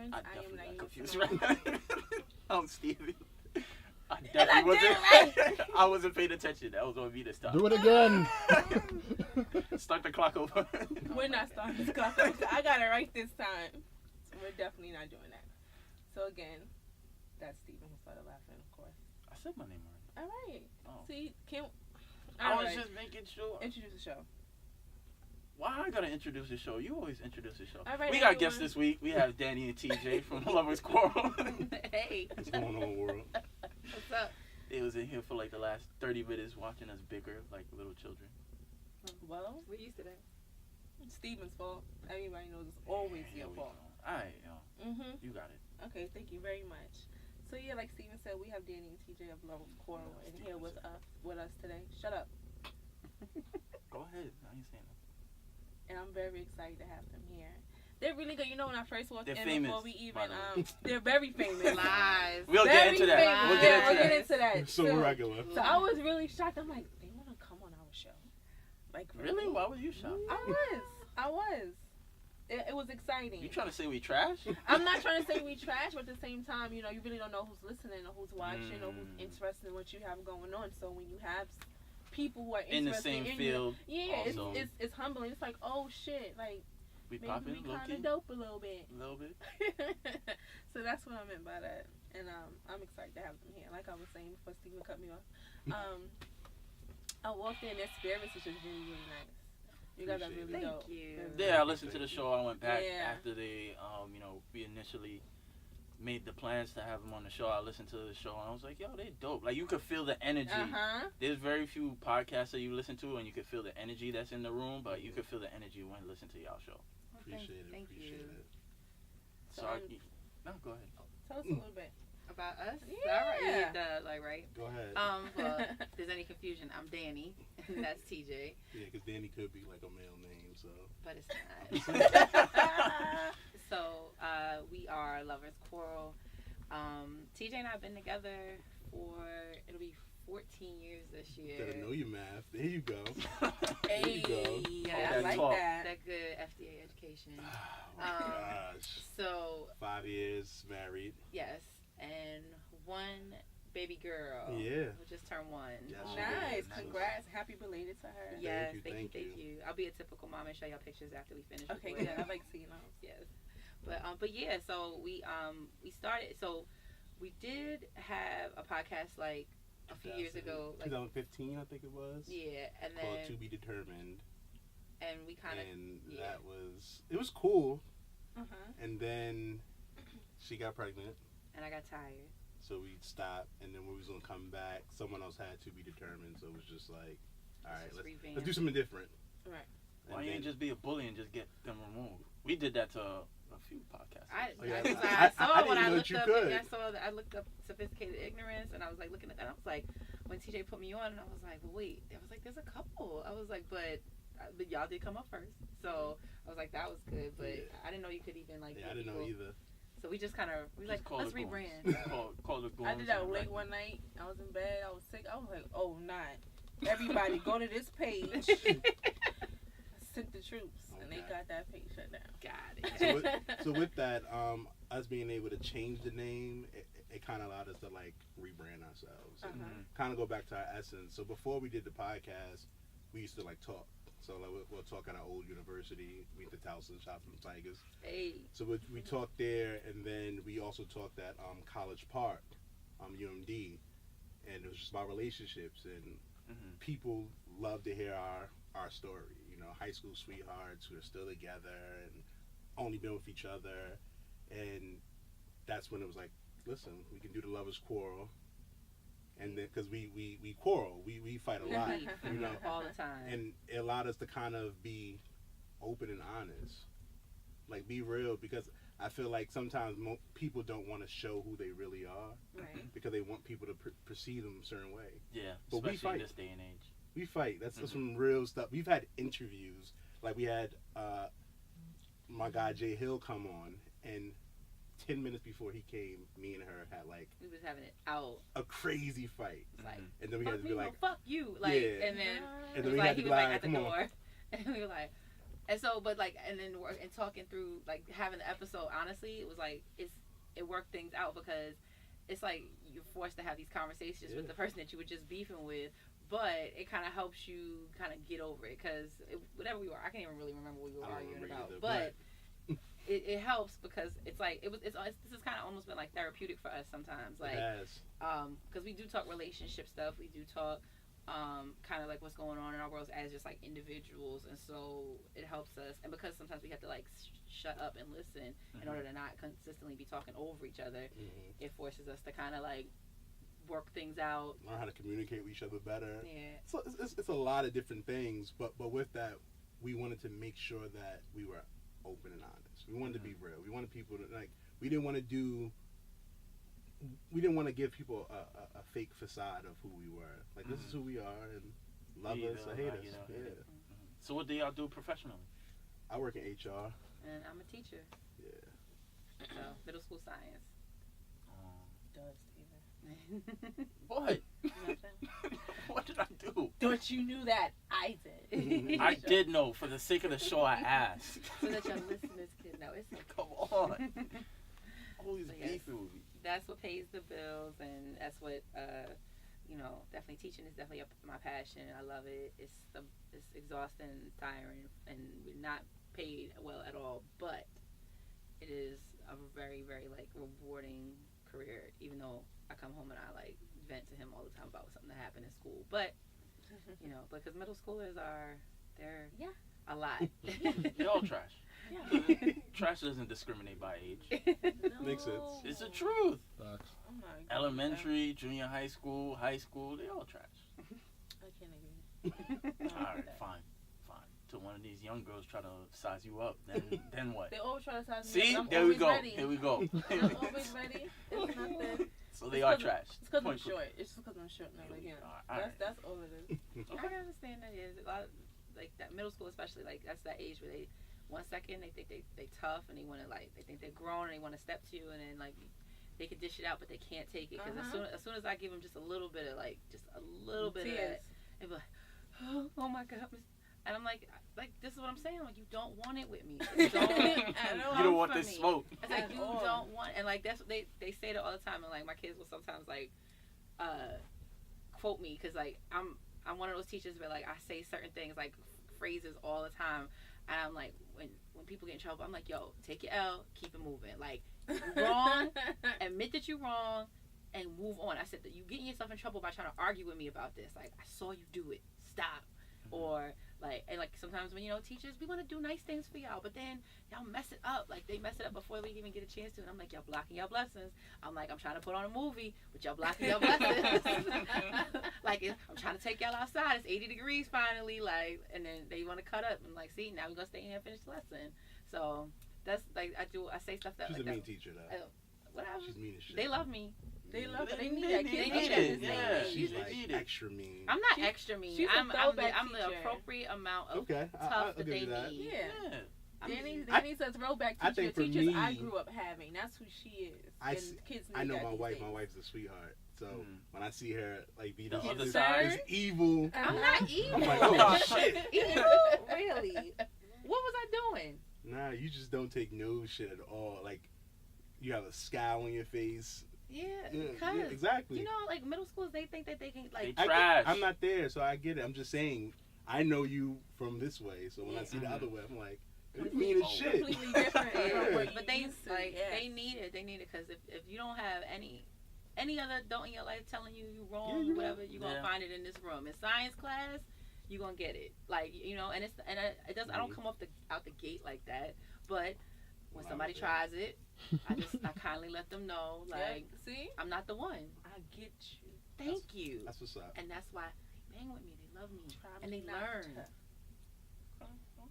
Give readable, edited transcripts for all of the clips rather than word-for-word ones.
ignorance. I am naive. Confused right now. I'm Stevie. I definitely wasn't. I wasn't paying attention. That was on me this time. Do it again. Start the clock over. We're not starting the clock over. I got it right this time. So we're definitely not doing that. So again, that's Steven who started laughing, of course. I said my name already. All right. Oh. See, I was just making sure. Introduce the show. Why I gotta introduce the show? You always introduce the show. All right, we got guests this week. We have Danny and TJ from Lovers Quarrell. Hey. What's going on, world? What's up? They was in here for like the last 30 minutes watching us bicker like little children. Well, We're used to that. it's Steven's fault. Everybody knows it's always your fault. Alright, you got it. Okay, thank you very much. So yeah, like Steven said, we have Danny and TJ of Lovers Quarrell in here with us today. Shut up. Go ahead. I ain't saying nothing. And I'm very excited to have them here. They're really good. You know, when I first walked They're in, famous, before we even, by the way. they're very famous. Lies. We'll get into that. We'll get into that. So So- regular. So I was really shocked. I'm like, they want to come on our show. Like, Really? Why was you shocked? I was. It was exciting. You trying to say we trash? I'm not trying to say we trash, but at the same time, you know, you really don't know who's listening or who's watching or who's interested in what you have going on. So when you have people who are In the interested same in field. you, also. it's humbling. It's like, oh shit, like We maybe popping we low kind key. of dope a little bit. A little bit. So that's what I meant by that, and I'm excited to have them here. Like I was saying before Steven cut me off, I walked in. Their spirits is just really, really nice. You guys are really Thank dope. you. Yeah, I listened to the show. I went back Yeah. after they, we initially made the plans to have them on the show. I listened to the show and I was like, yo, they dope. Like you could feel the energy. There's very few podcasts that you listen to and you could feel the energy that's in the room, but you could feel the energy when you listen to y'all show. Appreciate it. Thank you. So no, go ahead. Tell us a little bit. About us? Yeah. All right. Yeah, right. Go ahead. Well, if there's any confusion, I'm Danny, and that's TJ. Yeah, because Danny could be like a male name, so. But it's not. So, we are Lovers Quarrell. TJ and I have been together for, it'll be 14 years this year. Gotta know your math. There you go. Hey, There you go. yeah, Oh, I like talk. that. That good FDA education. Oh my gosh. So, 5 years married. yes, and one baby girl. Yeah. Who just turned 1. Yes, Nice. Nice. Congrats. Happy belated to her. Yes, Thank you. thank you. I'll be a typical mom and show y'all pictures after we finish. Okay, recording. good. I like seeing those. Yes, but yeah. So we started. So we did have a podcast like a few years ago, like 2015, I think it was. yeah, and Called then To Be Determined. and we kind of And yeah. it was cool. Uh-huh. And then she got pregnant. and I got tired. So we stopped, and then when we was gonna come back, someone else had To Be Determined. So it was just like, all right, let's do something different. Right. Why you ain't just be a bully and just get them removed? We did that to a few podcasts. I I saw didn't when I know looked you up. could. I looked up sophisticated ignorance, and I was like looking at that. I was like, when TJ put me on, and I was like, well, wait. I was like, there's a couple. I was like, but y'all did come up first, so I was like, that was good. But Yeah. I didn't know you could even like. Yeah, I didn't know either. So we just kind of let's rebrand. Call the I did that late one night. I was in bed. I was sick. I was like, oh, not. Everybody go to this page. Sent the troops, and they got that page shut down. Got it. So with that, us being able to change the name, it kind of allowed us to like rebrand ourselves, and kind of go back to our essence. So before we did the podcast, we used to like talk. So like we'll talk at our old university. We went to Towson, shop from Tigers. Hey. So we talked there, and then we also talked at College Park, UMD, and it was just about relationships, and people love to hear our story. You know, high school sweethearts who are still together and only been with each other, and that's when it was like, listen, we can do the Lovers Quarrel. And then, because we quarrel, we fight a lot, you know, all the time. and it allowed us to kind of be open and honest, like be real, because I feel like sometimes people don't want to show who they really are, Right. because they want people to perceive them a certain way. Yeah, But we especially fight. in this day and age. We fight. That's some real stuff. We've had interviews, like we had my guy Jay Hill come on, and 10 minutes before he came, me and her had like we was having it out. a crazy fight, Like, and then we fuck had to me, be no, like, fuck you, like, yeah. and then and it then was we like had he to was be like at the come on. door, and we were like, And so, but like, and then talking through, like, having the episode, honestly, it was like, it worked things out because it's like you're forced to have these conversations with the person that you were just beefing with, but it kind of helps you kind of get over it because whatever we were, I can't even really remember what we were arguing about, but it helps because it's like, this has kind of almost been like therapeutic for us sometimes, like, because we do talk relationship stuff, we do talk kind of like what's going on in our worlds as just like individuals, and so it helps us. And because sometimes we have to like shut up and listen in order to not consistently be talking over each other, it forces us to kind of like work things out, learn how to communicate with each other better. So it's a lot of different things, but with that, we wanted to make sure that we were open and honest. We wanted to be real. We wanted people to, like, we didn't want to give people a fake facade of who we were. Like, this is who we are, and love us or hate us. So what do y'all do professionally? I work in HR. And I'm a teacher. Yeah. So, middle school science. What? What did I do? Don't you knew that? I did. I did know. For the sake of the show, I asked. So that your listeners can know. It's okay. Come on. Always beefing with me. That's what pays the bills, and that's what, definitely teaching is definitely my passion. I love it. It's exhausting, tiring, and we're not paid well at all, but it is a very, very, like, rewarding career, even though I come home and I, like, vent to him all the time about something that happened in school. But, because middle schoolers they're a lot. They're all trash. Yeah. Trash doesn't discriminate by age. No. Makes sense. It's the truth. Facts. I'm not agreeing Elementary, junior high school, they all trash. I can't agree. Alright, fine. Till one of these young girls try to size you up, then what? They always try to size me See? up. I'm There we always go. ready. Here we go. I'm always ready. It's nothing. So they are trash. It's because I'm short. It's just because I'm short. No, like, that's all it is. I can understand that. Is a lot of, like, that middle school, especially, like, that's that age where they 1 second they think they tough and they want to, like, they think they're grown and they want to step to you, and then, like, they can dish it out but they can't take it because as soon as I give them just a little bit of, like, just a little bit of that, they be like, oh my god, and I'm like this is what I'm saying, like, you don't want it with me. You don't want this smoke. It's like you don't want, and like that's what they say that all the time, and like my kids will sometimes like quote me because like I'm one of those teachers where like I say certain things like phrases all the time, and I'm like when people get in trouble, I'm like, yo, take your L, keep it moving. Like, you're wrong, admit that you're wrong, and move on. I said that you getting yourself in trouble by trying to argue with me about this. Like, I saw you do it. Stop. Or like, and like sometimes when teachers, we want to do nice things for y'all, but then y'all mess it up. Like, they mess it up before we even get a chance to. And I'm like, y'all blocking your blessings. I'm like, I'm trying to put on a movie, but y'all blocking your blessings. Like, I'm trying to take y'all outside. It's 80 degrees finally. Like, and then they want to cut up and like, see, now we're gonna stay in here and finish the lesson. So that's like I say stuff that. She's like, a mean teacher though. Whatever. She's mean as shit. They love me. They love it. They need need that. They Kids need love it. that. Yeah. She's They like need it. extra mean. I'm not extra mean. She's I'm I'm the teacher. appropriate amount of Okay, tough I'll that give they you that. need. Yeah. Danny's a throwback I teacher. think for Teachers me, I grew up having. That's who she is. Kids need I know that my these wife. days. My wife's a sweetheart. So when I see her like be The this, other this, side? this evil, I'm not evil. I'm like, oh shit. Evil? Really? What was I doing? Nah, you just don't take no shit at all. Like, you have a scowl on your face. Yeah, Yeah, because exactly. like middle schools, they think that they can like. They trash. I'm not there, so I get it. I'm just saying, I know you from this way, so when I see the other way, I'm like, you mean as shit. Completely different. Yeah. But they like they need it. They need it because if you don't have any other adult in your life telling you you're wrong, you're whatever, you're gonna find it in this room. In science class, you're gonna get it. Like, and it does. I don't come out the gate like that, but when somebody tries it, I kindly let them know, like, see, I'm not the one. I get you. Thank you. That's what's up. And that's why they bang with me. They love me, Try and me they not learn. to.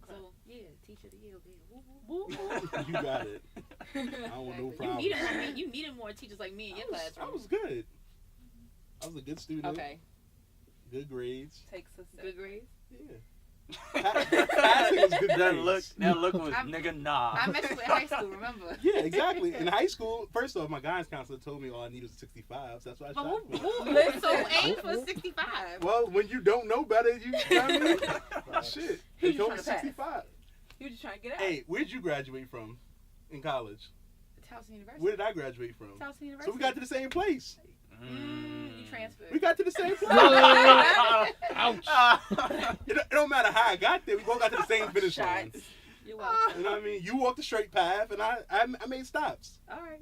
So yeah, teacher of the year. Woo, woo. You got it. I don't want no problems. You needed more teachers like me in your classroom. I was good. I was a good student. Okay. Good grades. Takes a Good grades. Yeah. Passing was good That grades. look was nigga nah. I met you in high school, remember? Yeah, exactly. In high school, first off, my guidance counselor told me all I needed was 65, so that's why I shot for. So aim for 65. Well, when you don't know better, you know what I mean? Shit. They He's told me trying to pass. 65. You just trying to get out. Hey, where'd you graduate from in college? Towson University. Where did I graduate from? Towson University. So we got to the same place. You transferred. We got to the same place. Ouch. It don't matter how I got there. We both got to the same finish line. You're welcome. You know what I mean? You walked the straight path, and I made stops. All right.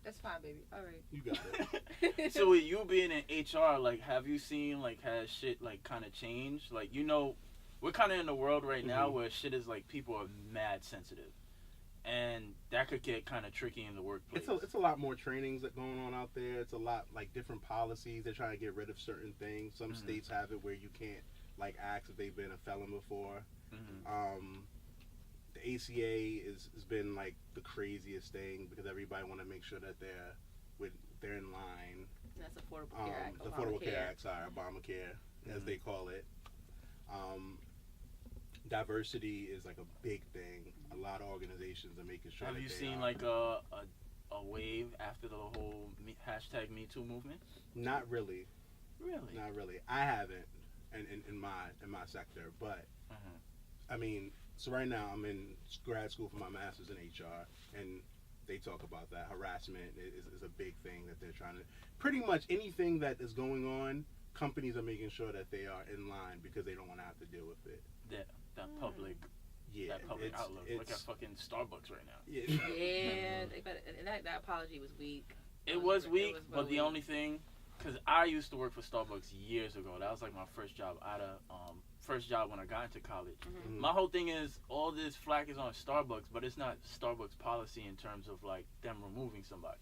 That's fine, baby. All right. You got it. So with you being in HR, like, have you seen, like, has shit, like, kind of changed? Like, you know, we're kind of in a world right now where shit is, like, people are mad sensitive. And that could get kind of tricky in the workplace. It's a lot more trainings that going on out there. It's a lot, like, different policies. They're trying to get rid of certain things. Some states have it where you can't, like, ask if they've been a felon before. The ACA has been like the craziest thing because everybody want to make sure that they're in line. That's Affordable Care Act. The Affordable Care Act, sorry, Obamacare, as they call it. Diversity is like a big thing. A lot of organizations are making sure. Have you seen like a wave after the whole hashtag Me Too movement? Not really. Really? Not really. I haven't in my sector, but I mean. So right now I'm in grad school for my master's in HR, and they talk about that. Harassment is a big thing that they're trying to. Pretty much anything that is going on, companies are making sure that they are in line because they don't want to have to deal with it. That public outlook. Look at fucking Starbucks right now. Yeah, that apology was weak. It was weak, but the only thing, because I used to work for Starbucks years ago. That was like my first job first job when I got into college. My whole thing is all this flack is on Starbucks, but it's not Starbucks policy in terms of like them removing somebody.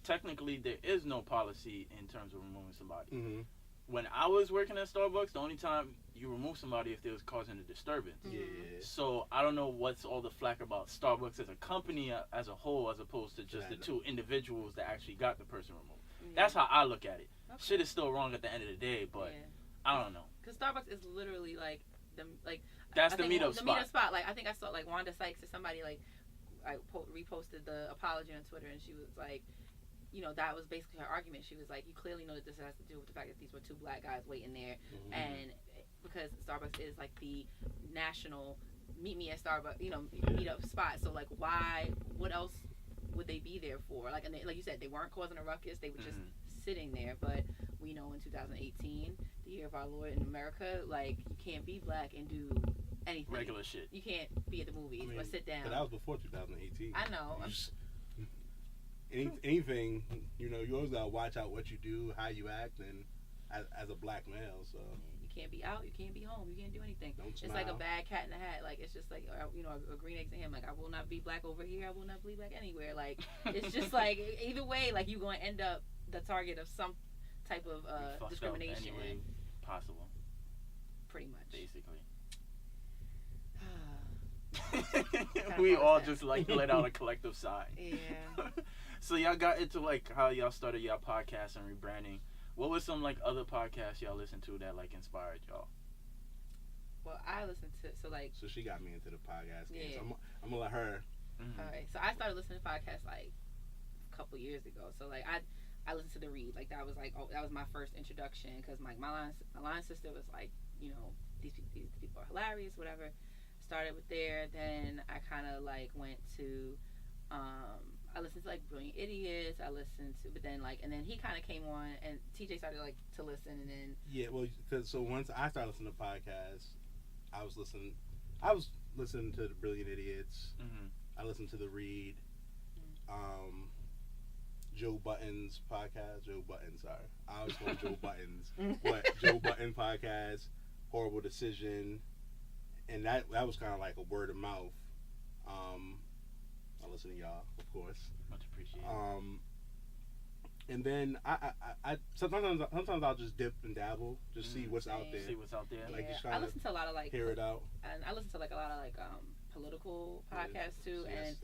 Technically, there is no policy in terms of removing somebody. When I was working at Starbucks, the only time you remove somebody if they was causing a disturbance. So I don't know what's all the flack about Starbucks as a company as a whole, as opposed to just the two individuals that actually got the person removed. That's how I look at it. Shit is still wrong at the end of the day, but I don't know. Because Starbucks is literally like that's the meetup spot. The meetup spot. Like I think I saw like Wanda Sykes or somebody like I reposted the apology on Twitter, and she was like, you know, that was basically her argument. She was like, you clearly know that this has to do with the fact that these were two black guys waiting there, and because Starbucks is like the national meet me at Starbucks, you know, meetup spot. So like, why? What else would they be there for? Like, and like you said, they weren't causing a ruckus. They were just sitting there. But we know in 2018, the year of our Lord in America, like you can't be black and do anything. Regular shit. You can't be at the movies or sit down. But that was before 2018. I know. Anything, you know, you always gotta watch out what you do, how you act, and as a black male, so. You can't be out, you can't be home, you can't do anything. Don't smile. It's like a bad cat in the hat. Like, it's just like, you know, a green egg to him. Like, I will not be black over here, I will not be black anywhere. Like, it's just like, either way, like, you're going to end up the target of some type of discrimination. Any way possible. Pretty much. Basically. We all just like let out a collective sigh. Yeah. So y'all got into like how y'all started y'all podcast and rebranding. What was some like other podcasts y'all listened to that like inspired y'all? Well, I listened to So she got me into the podcast game. Yeah. So I'm gonna let her. All right. So I started listening to podcasts like a couple years ago. So like I listened to The Read. Like that was that was my first introduction because my line sister was like, you know, these people are hilarious, whatever. Started with there. Then I kind of like went to I listened to like Brilliant Idiots. But then like, and then he kind of came on, and TJ started like to listen, and then so once I started listening to podcasts, I was listening to the Brilliant Idiots. I listened to The Read, Joe Button's podcast. Sorry, I always call him Joe Buttons, but Joe Button podcast, Horrible Decision, and that was kind of like a word of mouth. I listen to y'all, of course. Much appreciated. And then I sometimes I'll just dip and dabble, just see what's out there. See what's out there. Like just I listen to a lot of like hear it out. And I listen to like a lot of like political podcasts too, and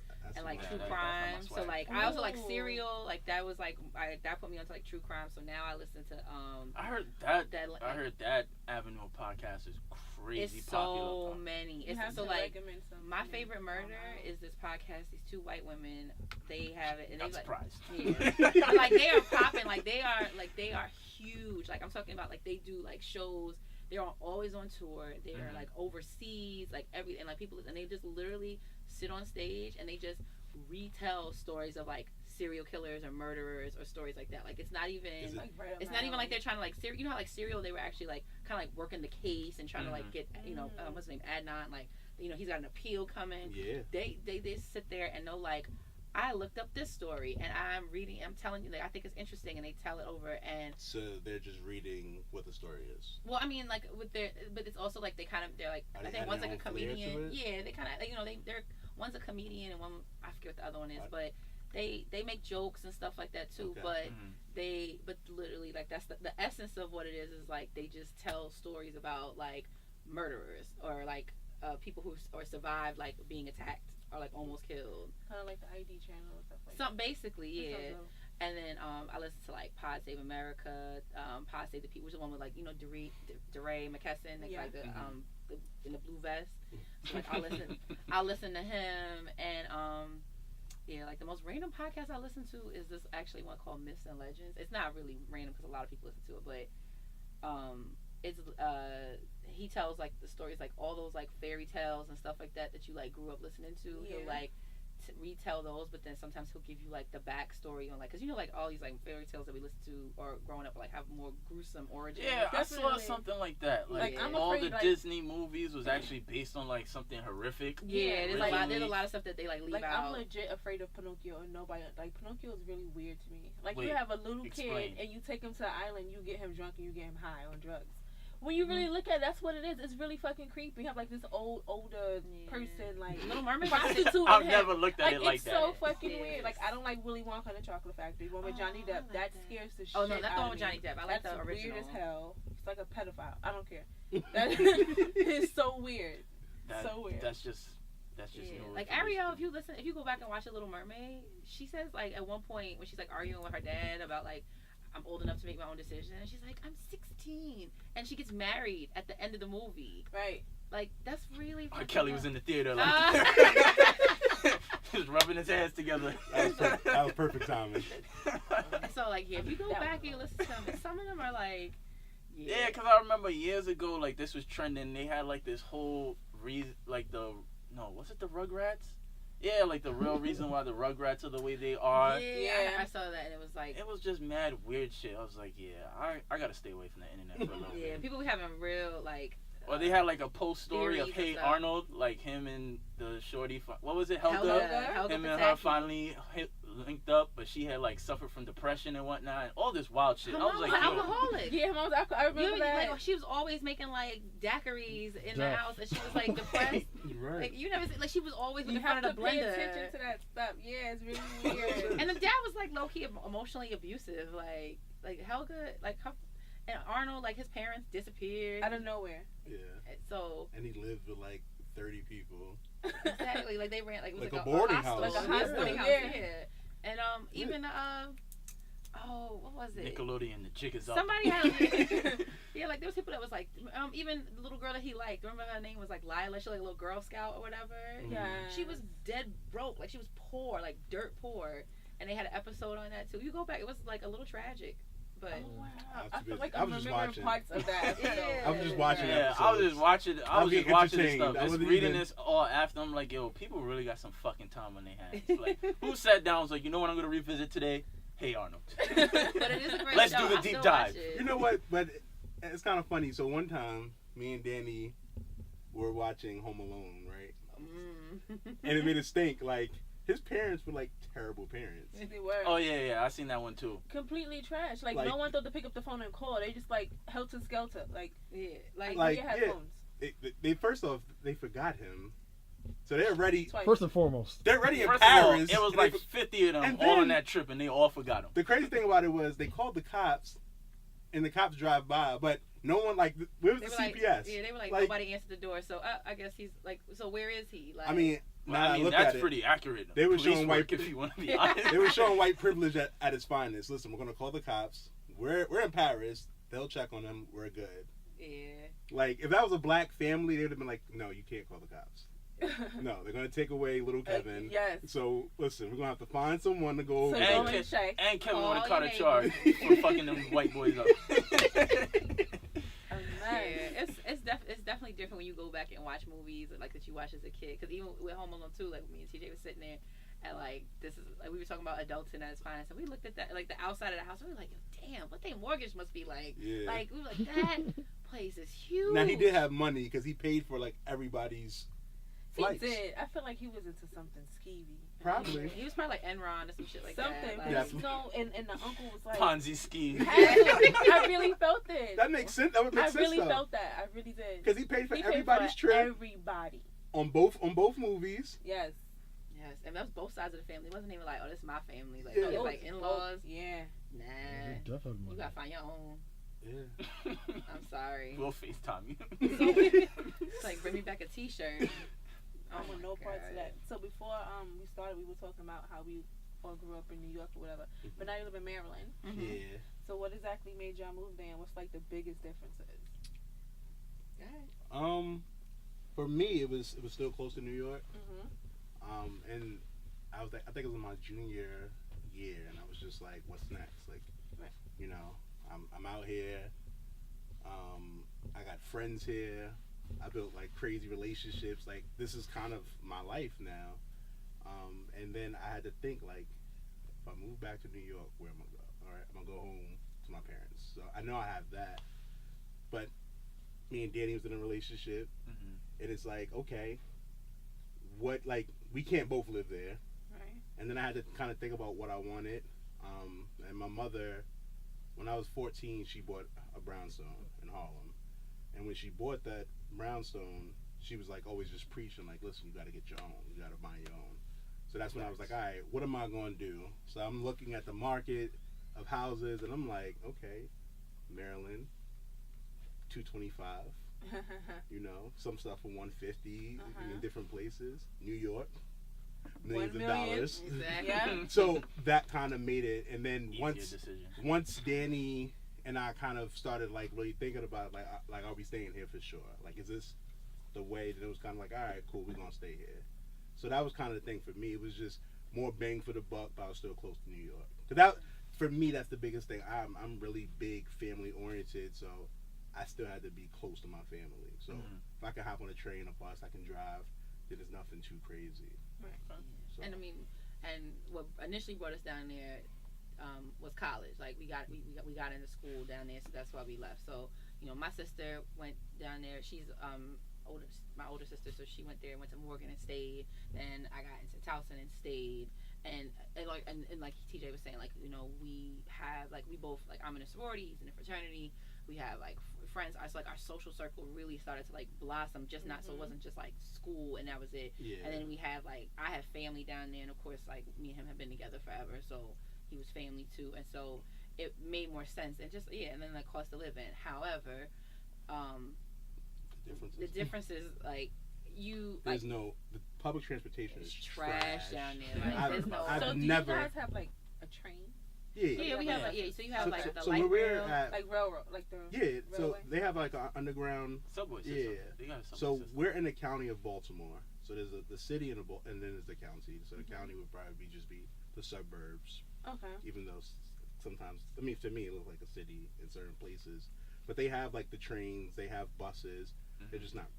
like true that's crime. my So like I also like Serial. Like that was like that put me onto like true crime. So now I listen to I heard that avenue of podcast is crazy it's popular. So many. It's so like my favorite murder is this podcast. These two white women, they have it, and I'm they surprised. Yeah, but, like they are popping. Like they are huge. Like I'm talking about like they do like shows they're always on tour. They're like overseas, like everything. Like people, and they just literally sit on stage and they just retell stories of like serial killers or murderers or stories like that. Like it's not even it's not even like they're trying to like you know how like Serial, they were actually like kind of like working the case and trying to like get what's his name, Adnan, like he's got an appeal coming. They sit there and know like I looked up this story and I'm telling you, like, I think it's interesting, and they tell it over. And so they're just reading what the story is. Well, I mean, like with but it's also like they're like I think one's like a comedian. Yeah, they kind of they're one's a comedian and one I forget what the other one is, but they make jokes and stuff like that too. But but literally like that's the essence of what it is like they just tell stories about like murderers or like people who or survived like being attacked or like almost killed. Kind of like the ID channel and stuff like that. Basically, yeah. And then I listen to like Pod Save America, Pod Save the People, which is the one with like DeRay McKesson, like the in the blue vest. So, like I listen to him, and like the most random podcast I listen to is this actually one called Myths and Legends. It's not really random because a lot of people listen to it, but it's he tells like the stories, like all those like fairy tales and stuff like that you like grew up listening to. He'll like retell those, but then sometimes he'll give you like the backstory on like, because like all these like fairy tales that we listen to or growing up like have more gruesome origins. I saw something like that. Like all the Disney movies was actually based on like something horrific. There's a lot of stuff that they like leave out. I'm legit afraid of Pinocchio, and nobody like Pinocchio is really weird to me. Like you have a little kid and you take him to an island, you get him drunk and you get him high on drugs. When you really look at it, that's what it is. It's really fucking creepy. You have like this older person, like Little Mermaid. I've never looked at it like that. It's so fucking weird. Like I don't like Willy Wonka and the Chocolate Factory. One with Johnny Depp. That scares the shit out of me. Oh no, that's the one with Johnny Depp. I like the original. Weird as hell. It's like a pedophile. I don't care. That is so weird. So weird. That's just like Ariel. If you go back and watch The Little Mermaid, she says like at one point when she's like arguing with her dad about like, I'm old enough to make my own decision, and she's like, I'm 16, and she gets married at the end of the movie. Right. Like that's really. Kelly was in the theater, like just rubbing his hands together. That was perfect timing. So like, if you go back and listen to them, some of them are like. Yeah, because I remember years ago, like this was trending. They had like this whole reason, like was it the Rugrats? Yeah, like the real reason why the Rugrats are the way they are. Yeah, I saw that and it was like... It was just mad weird shit. I was like, I gotta stay away from the internet for a little bit. Yeah, people be having real, like... Or they had like a post story of Hey Arnold, like him and the shorty, what was it, Helga? Him and her finally linked up, but she had like suffered from depression and whatnot, and all this wild shit. I was like, alcoholic. Yeah, I remember that. Like, she was always making like daiquiris in the house, and she was like depressed. Right. Like you never see, like she was always in front front of the blender. You have to pay attention to that stuff. Yeah, it's really weird. And the dad was like low key emotionally abusive, like Helga, like her. And Arnold, like his parents disappeared out of nowhere. Yeah. So. And he lived with like 30 people. Exactly. Like they ran like a boarding house. Like a boarding house. Yeah. And even what was it? Nickelodeon, the jig is up. Somebody had like there was people that was like even the little girl that he liked. Remember her name was like Lila. She was like a little Girl Scout or whatever. Yeah. She was dead broke. Like she was poor, like dirt poor. And they had an episode on that too. You go back, it was like a little tragic. But I feel like I'm remembering parts of that. I was just watching. Yeah, I was just watching this stuff. I was reading this all after. I'm like, yo, people really got some fucking time on their hands. Like, who sat down and was like, you know what I'm gonna revisit today? Hey Arnold. But it is a great Let's show. do the deep dive. You know what? But it's kind of funny. So one time, me and Danny were watching Home Alone, right? And it made us think like. His parents were like terrible parents. They were. Oh yeah, I seen that one too. Completely trash. Like no one thought to pick up the phone and call. They just like helter skelter. Like headphones. They first off they forgot him, so they're ready. First and foremost, they're ready in Paris. It was like 50 of them all on that trip, and they all forgot him. The crazy thing about it was they called the cops, and the cops drive by, but no one like where was the CPS? They were like nobody answered the door. So I guess he's like, so where is he? Like I mean. That's pretty accurate. They were showing white. If you want to be honest. They were showing white privilege at its finest. Listen, we're gonna call the cops. We're in Paris. They'll check on them. We're good. Yeah. Like if that was a black family, they would have been like, no, you can't call the cops. No, they're gonna take away little Kevin. Yes. So listen, we're gonna have to find someone to go over. And Kevin would have caught a charge for fucking them white boys up. it's definitely different when you go back and watch movies like that you watch as a kid. Because even with Home Alone 2, like me and TJ was sitting there and like this is like we were talking about adulting at its finest, and we looked at that like the outside of the house. And we were like, damn, what their mortgage must be like. Yeah. Like we were like, that place is huge. Now he did have money because he paid for like everybody's flights. He did. I feel like he was into something skeevy. Probably. He was probably like Enron or some shit like something, that. Yeah. Like, no, and the uncle was like Ponzi scheme. I really felt it. That makes sense. That would make sense. I really though. felt that. I really did. Because he paid for He everybody's paid for trip everybody. on both movies. Yes. Yes, and that was both sides of the family. It wasn't even like, oh, this is my family. Like, Yeah. no, it was like in-laws. Yeah. Nah, Definitely. you gotta find your own. Yeah. I'm sorry. We'll FaceTime you. It's like, bring me back a T-shirt. I want no parts of God. that. So before we started, we were talking about how we all grew up in New York or whatever. But now you live in Maryland. Mm-hmm. Yeah. So what exactly made y'all move there, and what's like the biggest differences? For me, it was still close to New York. Mm-hmm. And I think it was in my junior year, and I was just like, what's next? Like, Right. you know, I'm out here. I got friends here. I built like crazy relationships. Like, this is kind of my life now. And then I had to think, like, if I move back to New York, where am I going to go? All right, I'm going to go home to my parents. So I know I have that. But me and Danny was in a relationship, and it's like, okay, what, like, we can't both live there. Right. And then I had to kind of think about what I wanted. And my mother, when I was 14, she bought a brownstone in Harlem. And when she bought that brownstone, she was like always just preaching, like, listen, you got to get your own. You got to buy your own. So that's when I was like, all right, what am I going to do? So I'm looking at the market of houses, and I'm like, okay, Maryland, $225. You know, some stuff for $150 in different places. New York, millions of dollars. Exactly. Yeah. So that kind of made it. And then Easier decision. once Danny and I kind of started like really thinking about it, like are we staying here for sure? Like, is this the way? Then it was kind of like, all right, cool, we're gonna stay here. So that was kind of the thing for me. It was just more bang for the buck, but I was still close to New York. So that, for me, that's the biggest thing. I'm really big family oriented, so I still had to be close to my family. So if I can hop on a train, a bus, I can drive, then it's nothing too crazy. Right. So. And I mean, and what initially brought us down there was college. Like we got into school down there, so that's why we left. So you know, my sister went down there. She's my older sister, so she went there, went to Morgan and stayed. Then I got into Towson and stayed. And like TJ was saying, like, you know, we have like we both like I'm in a sorority, he's in a fraternity. We have like friends. It's like our social circle really started to like blossom. Just not so it wasn't just like school and that was it. Yeah. And then we have like I have family down there, and of course like me and him have been together forever, so he was family too, and so it made more sense. And just and then the cost of living. However, the difference is like there's no the public transportation is trash down there. Like, there's no. I've So do never. you guys have like a train? Yeah, we have so you have So- like the so light where we're rail. at, Like railroad, like the yeah. So railway? they have like an underground. Subway system. Yeah. They got a subway So system. we're in the county of Baltimore. So there's the city and then there's the county. So the county would probably just be the suburbs, Okay. even though sometimes, I mean, to me it looks like a city in certain places. But they have like the trains, they have buses.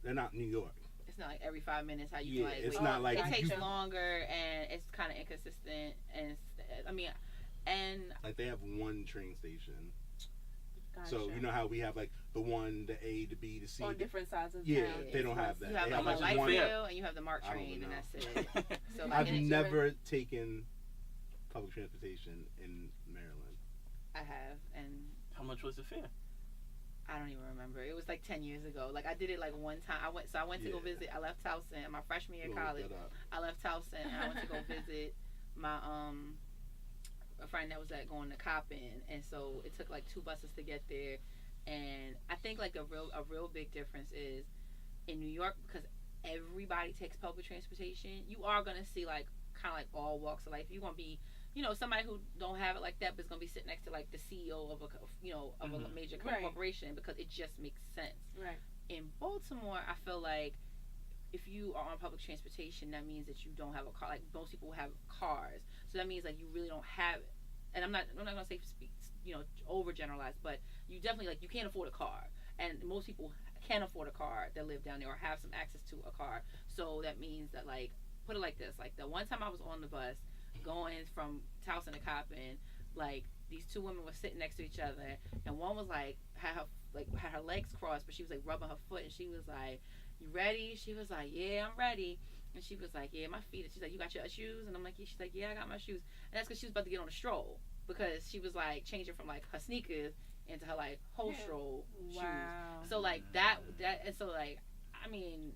They're not New York. It's not like every 5 minutes how you can like it's wait. not like it takes you, longer and it's kind of inconsistent and like they have one train station. Gotcha. So you know how we have like the one, the A, the B, the C. On different sides of Yeah, town. they don't have that. You have They like have the like light one. rail and you have the MARC I don't train and know. that's it. So like, I've and it's never taken public transportation in Maryland. I have, and How much was the fare? I don't even remember. It was like 10 years ago. Like I did it like one time. I went to go visit. I left Towson my freshman year of college. I left Towson and I went to go visit my a friend that was going to Coppin, and so it took like 2 buses to get there. And I think like a real big difference is in New York, because everybody takes public transportation. You are gonna see like kind of like all walks of life. You're gonna be somebody who don't have it like that, but is gonna be sitting next to like the CEO of a major corporation, because it just makes sense. Right. In Baltimore, I feel like if you are on public transportation, that means that you don't have a car. Like most people have cars, so that means like you really don't have it. And I'm not gonna say overgeneralize, but you definitely like you can't afford a car. and most people can afford a car that live down there or have some access to a car. So that means that, like, put it like this, like the one time I was on the bus going from Towson to Coppin, like these two women were sitting next to each other, and one was like had her legs crossed, but she was like rubbing her foot, and she was like, "You ready?" She was like, "Yeah, I'm ready." And she was like, "Yeah, my feet." And she's like, "You got your shoes?" And I'm like, "Yeah." She's like, "Yeah, I got my shoes." And that's because she was about to get on a stroll, because she was like changing from like her sneakers into her like whole stroll shoes. So like that and so like, I mean,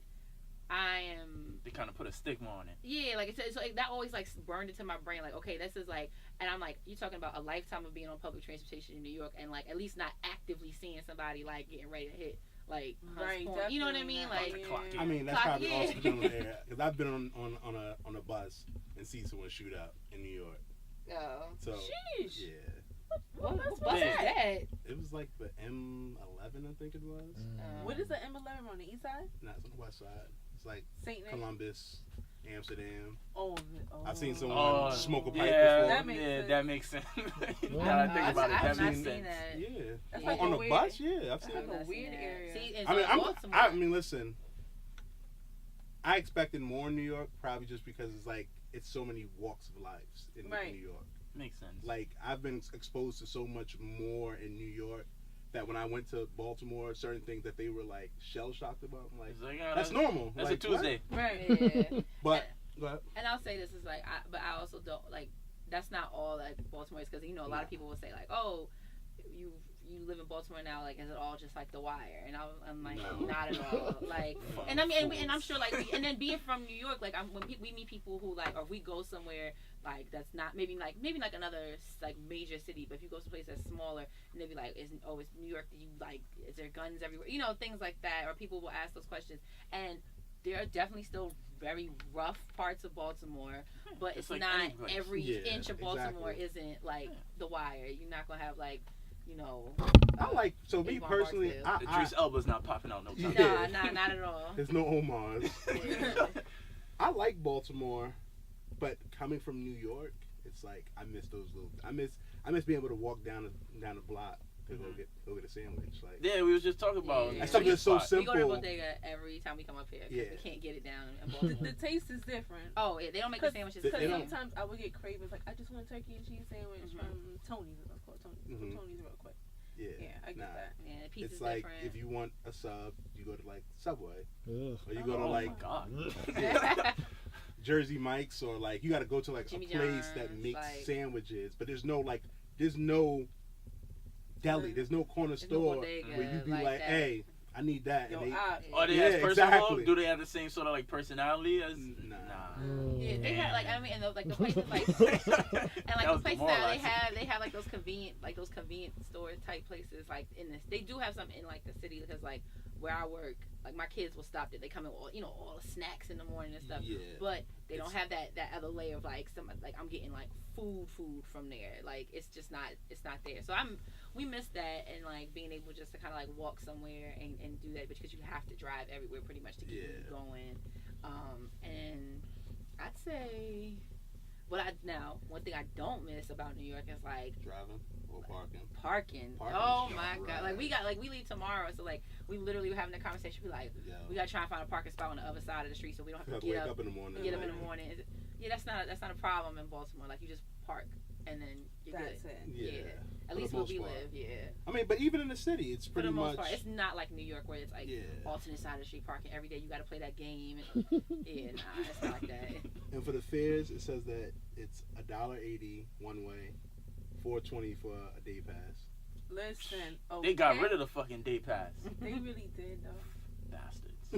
they kind of put a stigma on it. Yeah, like it's like that always like burned into my brain. Like, okay, this is like, and I'm like, you're talking about a lifetime of being on public transportation in New York, and like at least not actively seeing somebody like getting ready to hit like right, you know what I mean? Like, I mean that's probably also been on there, because I've been on a bus and seen someone shoot up in New York. Oh, so sheesh. Yeah. What bus was that? It was like the M11, I think it was. What is the M11 on the east side? No, it's on the west side. It's like Saint Columbus, Amsterdam. Oh. I've seen someone smoke a pipe before. That makes sense. Now I think about it, that makes sense. Yeah. That's like on the bus, yeah. I've seen like a weird area. See, I mean, listen. I expected more in New York, probably just because it's so many walks of lives in New York. Makes sense. Like, I've been exposed to so much more in New York that when I went to Baltimore, certain things that they were like shell shocked about, I'm like, that's normal. That's like, a Tuesday. What? Right. Yeah. But go ahead. And I'll say this is like, but I also don't like. That's not all like Baltimore is, because a lot of people will say like, oh, you live in Baltimore now, like, is it all just like The Wire? And I'm like, no. Not at all. Like, and I mean, and I'm sure like, and then being from New York, like, when we meet people who like, or we go somewhere like that's not maybe like another like major city, but if you go to a place that's smaller, and they'll be like, it's New York? Do you like, is there guns everywhere? Things like that, or people will ask those questions, and there are definitely still very rough parts of Baltimore, but it's like not every inch of Baltimore isn't like The Wire. You're not gonna have like, I like, so me personally, Idris Elba's not popping out no time. Nah, not at all. There's no homage. I like Baltimore, but coming from New York, it's like I miss those little. I miss being able to walk down the block to go get a sandwich. Like, yeah, we was just talking about. That's something that's so simple. We go to Bodega every time we come up here because we can't get it down in Baltimore. The taste is different. Oh yeah, they don't make the sandwiches. Because sometimes I would get cravings like, I just want a turkey and cheese sandwich from Tony's. It's called Tony's. Tony's real quick. Yeah, I get that. Yeah, pizza's it's like different. if you want a sub, you go to like Subway, or you go to like Jersey Mike's, or like you got to go to like Jimmy a place John's, that makes like, sandwiches, but there's no deli, there's no corner store where you be like, hey, I need that. Yo, and they, are they as personable? Exactly. Do they have the same sort of like personality as? Nah. Yeah, they have like, I mean, and the places like, and like the places now they have like those convenient store type places like in this. They do have some in like the city, because like where I work, like my kids will stop there. They come in all the snacks in the morning and stuff. Yeah. But they don't have that other layer of like I'm getting like food from there. Like it's not there. So we miss that, and like being able just to kind of like walk somewhere and do that, because you have to drive everywhere pretty much to keep you going. And I'd say one thing I don't miss about New York is like driving or parking. Oh my god! Like we leave tomorrow, so like we literally were having a conversation. We like, we gotta try and find a parking spot on the other side of the street, so we don't have to get up in the morning. Get up in the morning. Yeah, that's not a problem in Baltimore. Like you just park and then you're good. Yeah. At least where we live. Yeah. I mean, but even in the city, it's pretty much. For the most part, it's not like New York where it's like alternate side of the street parking every day. You got to play that game. And, it's not like that. And for the fares, it says that it's $1.80 one way, $4.20 for a day pass. Listen, they got rid of the fucking day pass. They really did, though. Bastards.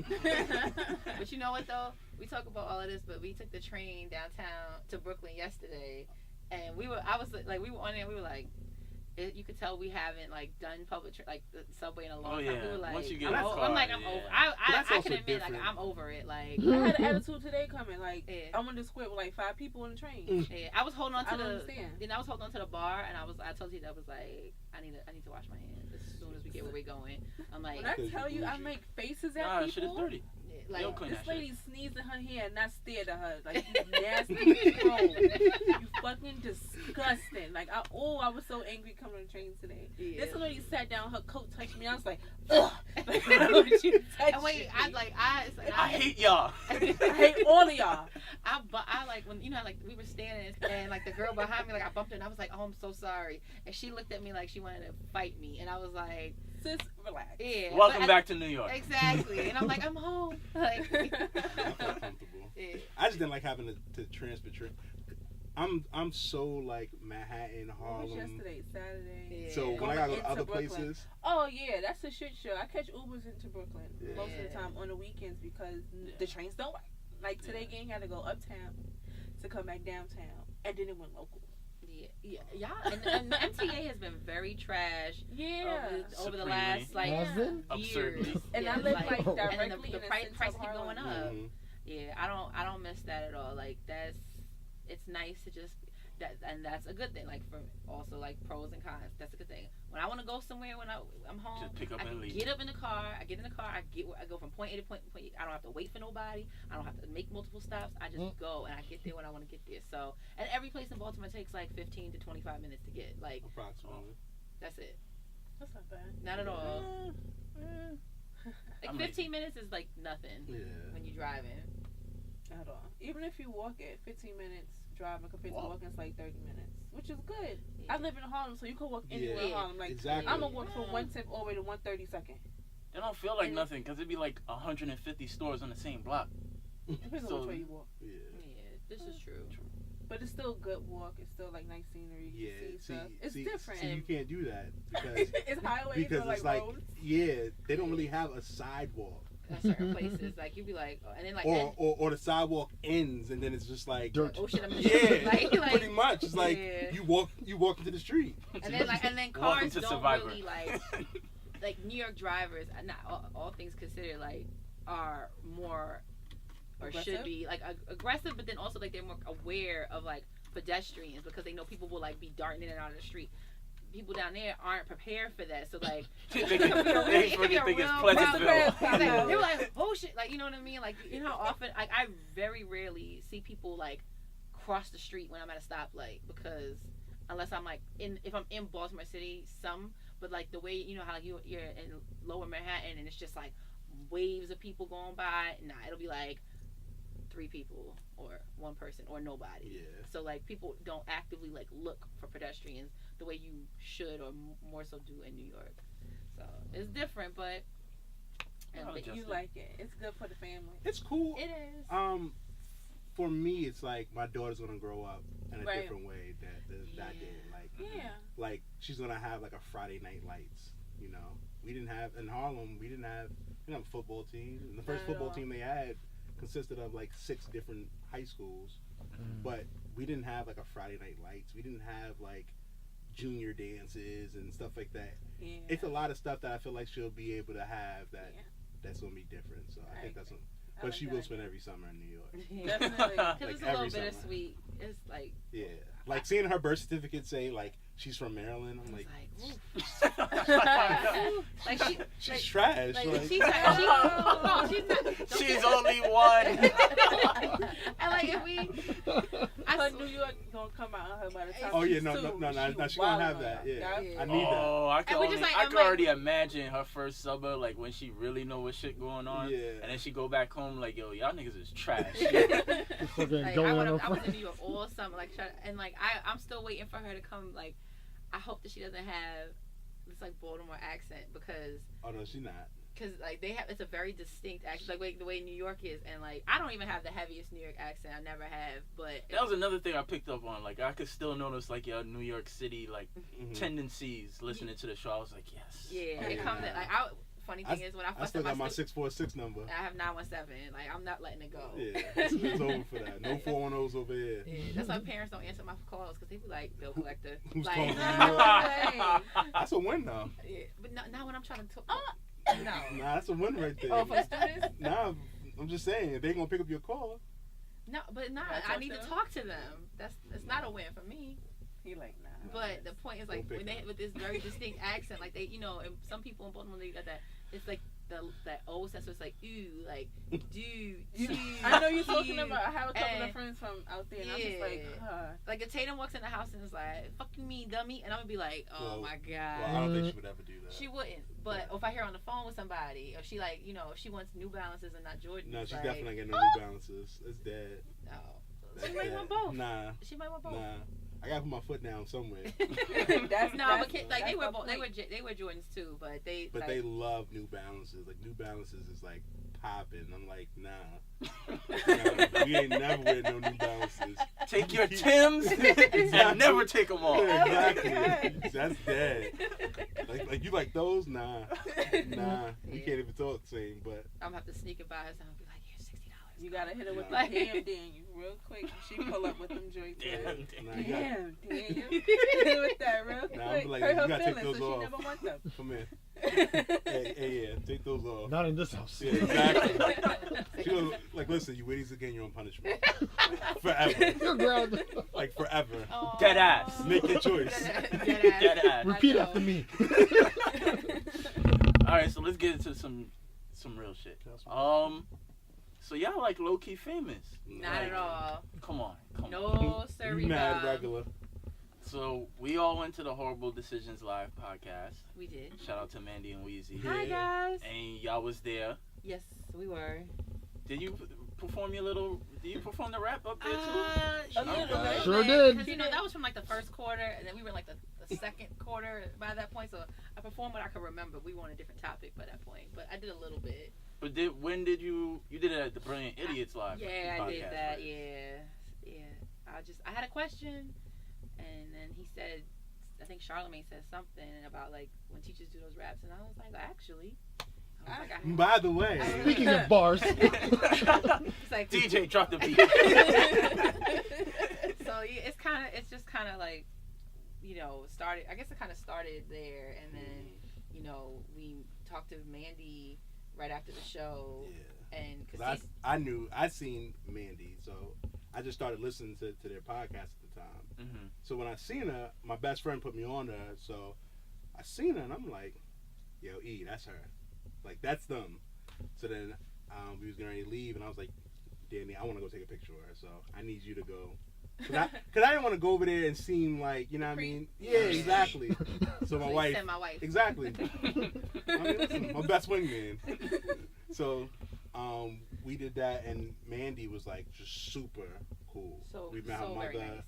But you know what though? We talk about all of this, but we took the train downtown to Brooklyn yesterday, and we were on there. We were like, you could tell we haven't like done like the subway in a long time. We were like, once you get I'm over. I can admit, different. like I'm over it. Like I had an attitude today coming. Like I went to square with like 5 people on the train. Yeah, I was holding on to I was holding on to the bar, and I told you that I was like, I need to wash my hands as soon as we get where we're going. I'm like, when I tell you, I make faces at people. Shit is dirty. Like, You'll clean this that lady shit. sneezed in her hair and not stared at her. Like, you nasty troll. You fucking disgusting. Like, I was so angry coming on the train today. Yeah. This lady sat down, her coat touched me. I was like, ugh. Like, when she touched and wait, me. I hate y'all. I hate all of y'all. I like when like we were standing and like the girl behind me, like I bumped her and I was like, oh, I'm so sorry, and she looked at me like she wanted to fight me, and I was like, Sis, relax. yeah, Welcome back to New York. Exactly. And I'm like, I'm home. Like, I felt comfortable. Yeah. I just didn't like having to transfer trip. I'm so like Manhattan, What was Harlem. yesterday? Saturday. Yeah. So when I gotta go to other Brooklyn. places, Oh yeah, that's a shit show. I catch Ubers into Brooklyn most of the Yeah. time on the weekends because the trains don't work. Like today, gang had to go uptown to come back downtown, and then it went local. Yeah. And the MTA has been very trash. Yeah. Over the last like Has it? years. Absurdly. And Yeah, I live like and directly the in the price center of keep going Harlem. up. mhm. Yeah, I don't miss that at all. Like it's nice to just and that's a good thing. Like for also like pros and cons. That's a good thing. When I want to go somewhere, when I'm home, Just pick up I and can leave. get up in the car. I go from point A to point B. I don't have to wait for nobody. I don't have to make multiple stops. I just go and I get there when I want to get there. So and every place in Baltimore takes like 15 to 25 minutes to get. Like Approximately. that's it. That's not bad. Not at all. Like I'm 15 minutes is like nothing Yeah. when you're driving. At all. Even if you walk it, 15 minutes driving compared to Walk. walking, it's like 30 minutes, which is good. Yeah. I live in Harlem, so you can walk anywhere in Yeah, Harlem. Like exactly. I'm gonna walk from 110th all the way to 132nd. It don't feel like And- nothing because it'd be like 150 stores on the same block. Depends So- on which way you walk. Yeah. Yeah, this is true. But it's still a good walk. It's still like nice scenery. You Yeah. can see stuff. It's see, different. See, you can't do that because It's highways because or like it's like roads. they don't really have a sidewalk. At certain places, like you'd be like, oh, and then like, Or the sidewalk ends and then it's just like Dirt. oh shit, I'm in the Yeah, street. like, pretty much. It's like Yeah. you walk into the street. and then Welcome cars to don't Survivor. really like New York drivers. Not all things considered, like are more or Aggressive? should be like aggressive, but then also like they're more aware of like pedestrians because they know people will like be darting in and out of the street. People down there aren't prepared for that, so like They it could be a think it's real Pleasantville. problem. They're like, oh shit, like you know what I mean? Like you know how often like I very rarely see people like cross the street when I'm at a stoplight because unless I'm like if I'm in Baltimore City, but like the way you know how you're in Lower Manhattan and it's just like waves of people going by. Nah, it'll be like 3 people or 1 person or nobody. Yeah. So like people don't actively like look for pedestrians the way you should or more so do in New York. So it's different, but You like it. It's good for the family. It's cool. it is. For me, it's like my daughter's gonna grow up in a Right. different way that did. Yeah. Like she's gonna have like a Friday night lights. You know, we didn't have in Harlem. We didn't have a football team. And the first Not at football all. team they had consisted of like 6 different high schools, but we didn't have like a Friday night lights. We didn't have like junior dances and stuff like that. Yeah. It's a lot of stuff that I feel like she'll be able to have Yeah. that's gonna be different. So I think that's what. I But like she that will idea. spend every summer in New York. Definitely. Because Like it's a little every summer. bittersweet. It's like Yeah, like seeing her birth certificate say like she's from Maryland. I'm like, oof. Like she's like, trash. like, Like, she's not. No, she's not. She's only one. And like if we, Her New York gonna come out on her by the time. oh yeah, she's no, two. she gonna have that. Yeah, Yeah. I need that. Oh, I can And we just, only, like, I I'm can like- already imagine her first summer, like when she really know what shit going on, Yeah. and then she go back home like, yo, y'all niggas is trash. Fucking like going I on was her in New York all summer, like and like I'm still waiting for her to come. Like I hope that she doesn't have this like Baltimore accent because Oh no, she not. like they have it's a very distinct accent, like the way New York is, and like I don't even have the heaviest New York accent. I never have, but That was another thing I picked up on. Like I could still notice like your New York City like Mhm. tendencies listening to the show. I was like, yes. yeah, Oh, it yeah. comes like funny thing is when I I fucked still up got my my 646 number. I have 917. Like I'm not letting it go. Yeah, it's over for that. No 410s over here. Yeah, that's why parents don't answer my calls because they be like bill collector. Who's like, calling No you? way. That's a win though. Yeah, but not when I'm trying to talk. No. Nah, that's a win right there. Oh, for the students? Nah, I'm just saying if they gonna pick up your call. No, but not. Gotta I talk need to to them? talk to them. It's not a win for me. He like nah. But the point is like Don't pick when they up. with this very distinct accent, like they, you know, and some people in Baltimore they got that. It's like that old sense. So it's like ooh, like dude. I know you're talking about. I have a couple of friends from out there, and I'm just like, like if Tatum walks in the house and is like, "Fucking me, dummy," and I'm gonna be like, "Oh my god." Well, I don't think she would ever do that. She wouldn't. But if I hear her on the phone with somebody, or she like, you know, if she wants New Balances and not Jordans, no, she's like, definitely getting no New Balances. It's dead. No, That's she might want both. Nah, she might want both. Nah, I gotta put my foot down somewhere. But kids, like they wear Jordans too, but they love New Balances. Like New Balances is like popping. I'm like, nah, we ain't never wear no New Balances. Take your Timbs and never take them off. Exactly. That's dead. Like you like those? Nah. We can't even talk the same. But I'm gonna have to sneak it by her and be like, here's $60. You gotta hit her with the damn ding real quick. She pull up with them joints. Damn. Hit her with that real quick. I'm like, hurt you her gotta take those feelings, so off. she never wants them. Come here. hey, take those off. Not in this house. Yeah, exactly. She goes, like, listen, you wear these again, you're on punishment. Forever. You're grounded. Like, forever. Aww. Dead ass. Make your choice. Dead ass. Repeat after me. Alright, so let's get into some real shit. So y'all like low key famous? Not at all. Come on. No, sir. Mad regular. So we all went to the Horrible Decisions Live podcast. We did. Shout out to Mandy and Weezy. Hi guys. And y'all was there. Yes, we were. Did you perform the rap up there too? A little bit. Sure did. Because that was from like the first quarter, and then we were in like the second quarter by that point. So I performed what I could remember. We were on a different topic by that point, but I did a little bit. But when did you did it at the Brilliant Idiots Live? Yeah, I did that. Right? Yeah. I had a question, and then he said, I think Charlamagne said something about like when teachers do those raps, and I was like, actually. By the way, speaking of bars, it's like, DJ drop the beat. So yeah, it's just kind of like, started. I guess it kind of started there, and then we talked to Mandy right after the show. Yeah. And because I'd seen Mandy, so I just started listening to their podcast at the time. Mm-hmm. So when I seen her, my best friend put me on her. So I seen her and I'm like, yo, E, that's her. Like, that's them. So then we was going to leave and I was like, Danny, I want to go take a picture of her. So I need you to go. Because I didn't want to go over there and seem like, you know what I mean? Yeah, exactly. So my wife. Send my wife. Exactly. I mean, listen, my best wingman. So we did that, and Mandy was like just super cool. So we met her mother nice.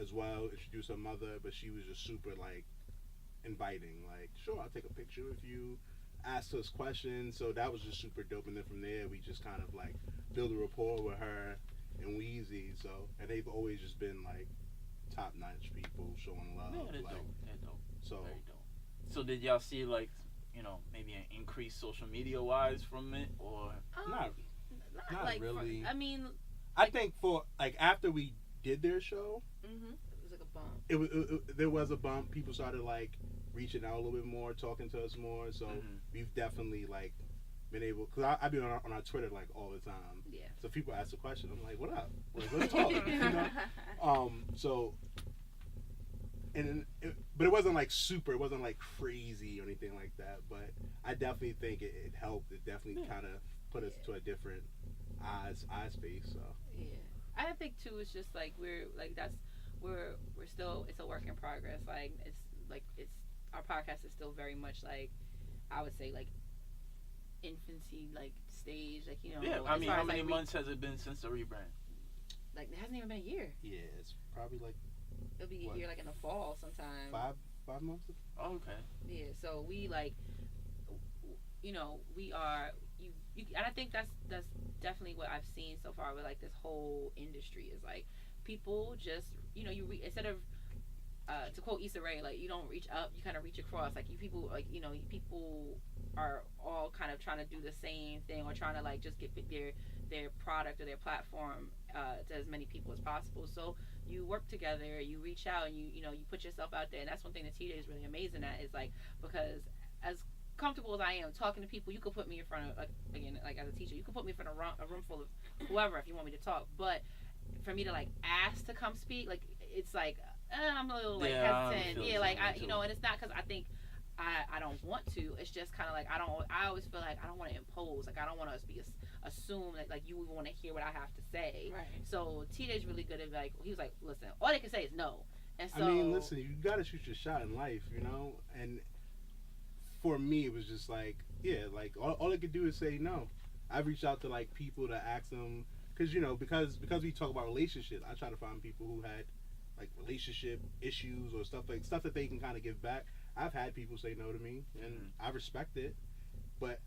as well, introduced her mother, but she was just super like inviting. Like, sure, I'll take a picture with you. Asked us questions, so that was just super dope. And then from there, we just kind of like build a rapport with her and Weezy. So, and they've always just been like top-notch people showing love. Yeah, they're like, dope. They're dope. So, very dope. So did y'all see like, maybe an increase social media wise from it, or not like, really. I think for like after we did their show, it was like a bump. There was a bump. People started like reaching out a little bit more, talking to us more. So we've definitely like been able. Cause I be on our Twitter like all the time. Yeah. So people ask a question, I'm like, what up? Like, let's talk. So. But it wasn't like super. It wasn't like crazy or anything like that. But I definitely think it helped. It definitely kind of put us to a different eye space. So yeah, I think too. It's just like we're still. It's a work in progress. It's our podcast is still very much like, I would say like infancy stage. Yeah, I mean, how many months has it been since the rebrand? Like it hasn't even been a year. Yeah, it's probably like. It'll be a year like in the fall sometime. 5 months? Oh, okay. Yeah, so we we are and I think that's definitely what I've seen so far with like this whole industry is like people just instead of to quote Issa Rae, like you don't reach up, you kind of reach across. Like people are all kind of trying to do the same thing or trying to like just get their product or their platform to as many people as possible. So you work together, you reach out, and you put yourself out there. And that's one thing that TJ is really amazing at is like, because as comfortable as I am talking to people, you could put me in front of, like as a teacher, you could put me in front of a room full of whoever if you want me to talk. But for me to like ask to come speak, like it's like I'm a little like hesitant. Yeah, like and it's not because I think I don't want to. It's just kind of like I always feel like I don't want to impose. Like I don't want us to be assume that like you want to hear what I have to say. Right. So TJ's really good at like he was like, listen, all they can say is no. And so I mean, listen, you gotta shoot your shot in life, you know. And for me, it was just like, yeah, like all I could do is say no. I've reached out to like people to ask them because because we talk about relationships, I try to find people who had like relationship issues or stuff that they can kind of give back. I've had people say no to me, and I respect it, but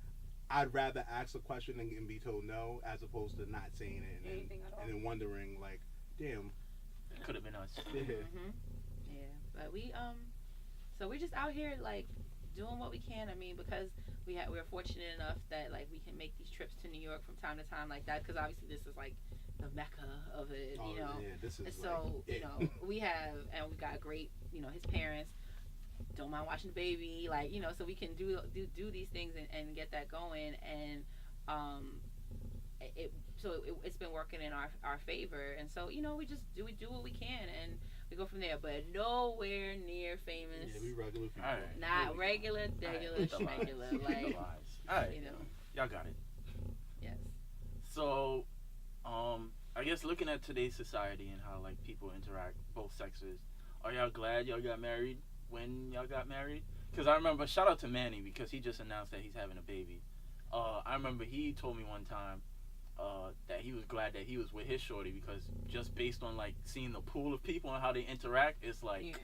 I'd rather ask a question and be told no as opposed to not saying it and then wondering like, damn, it could have been us. Yeah. Yeah, but so we're just out here like doing what we can. I mean, because we're fortunate enough that like we can make these trips to New York from time to time like that. Because obviously this is like the mecca of it, you know. Yeah, this is and so like, you know we got great, his parents don't mind watching the baby, like so we can do these things and get that going, and it's been working in our favor, and so we do what we can and we go from there, but nowhere near famous. Yeah, we regular people. All right. Not regular, like Alright. Y'all got it. Yes. So, I guess looking at today's society and how like people interact, both sexes, are y'all glad y'all got married when y'all got married? Because I remember, shout out to Manny because he just announced that he's having a baby. I remember he told me one time that he was glad that he was with his shorty because just based on like seeing the pool of people and how they interact, it's like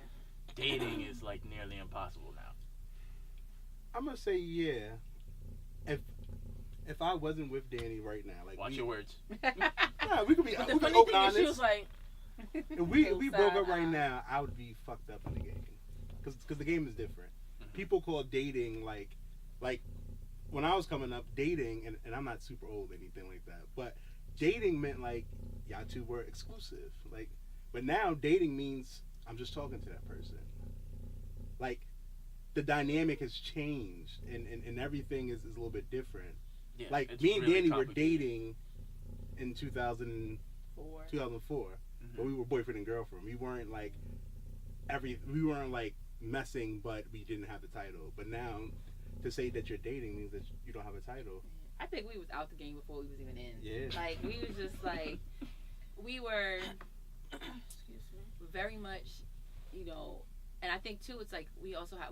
dating is like nearly impossible now. I'm gonna say yeah. If I wasn't with Danny right now, like watch your words. Yeah, we could be But the open funny thing is, honest. she was like, if we broke up right now, I would be fucked up in the game because the game is different. Mm-hmm. People call dating like when I was coming up, dating, and I'm not super old or anything like that, but dating meant like y'all two were exclusive. Like, but now dating means I'm just talking to that person. Like, the dynamic has changed, and everything is a little bit different. Yeah, like, me and really Danny were dating in 2004, Mm-hmm. but we were boyfriend and girlfriend. We weren't like messing, but we didn't have the title. But now, to say that you're dating means that you don't have a title. I think we was out the game before we was even in. Yeah. Like we was just like we were very much, and I think too it's like we also have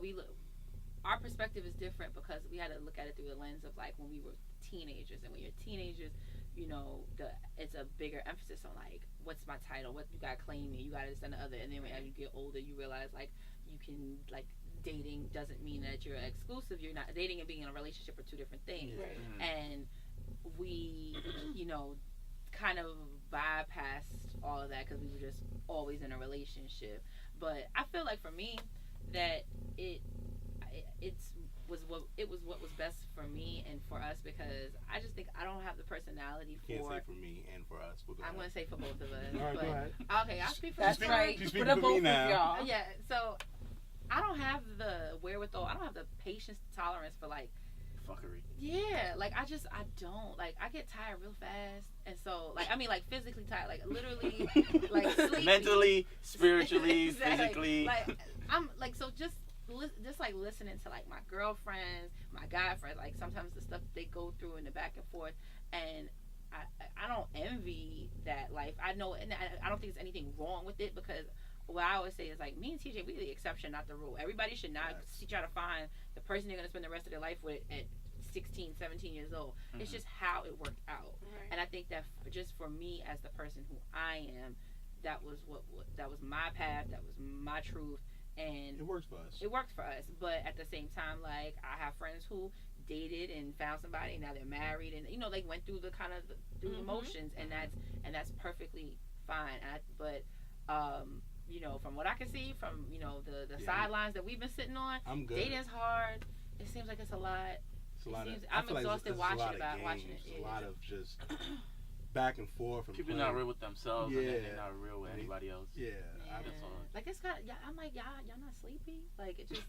our perspective is different because we had to look at it through the lens of like when we were teenagers, and when you're teenagers, it's a bigger emphasis on like what's my title, what you gotta claim me, you gotta this and the other, and then as you get older you realize like you can like dating doesn't mean that you're exclusive. You're not dating and being in a relationship are two different things. Right. And we, kind of bypassed all of that because we were just always in a relationship. But I feel like for me that it was what was best for me and for us because I just think I don't have the personality for. Can't say for me and for us. I'm going to say for both of us. All right, go ahead. Okay, I'll speak for that's you. right. She's For speaking the for both me of now. y'all. Yeah, so I don't have the wherewithal. I don't have the patience tolerance for like fuckery. Yeah, like I don't like I get tired real fast, and so like I mean like physically tired, like literally like sleepy. Mentally, spiritually, exactly. physically. Like I'm like so just like listening to like my girlfriends, my guy friends, like sometimes the stuff they go through in the back and forth, and I don't envy that life. I know, and I don't think there's anything wrong with it because. What I always say is like me and TJ, we're the exception, not the rule. Everybody should not try to find the person they're going to spend the rest of their life with at 16, 17 years old. Mm-hmm. It's just how it worked out. Right. And I think that just for me as the person who I am, that was my path, that was my truth, and it works for us. It worked for us, but at the same time, like I have friends who dated and found somebody, and now they're married, and they went through the kind of through the motions, and that's perfectly fine. From what I can see from, the sidelines that we've been sitting on, dating's hard. It seems like it's a lot. I'm exhausted watching it. It's a lot of just back and forth. And people not real with themselves, and then they're not real with anybody else. Yeah. Like it's kind of, I'm like, y'all not sleepy? Like it just,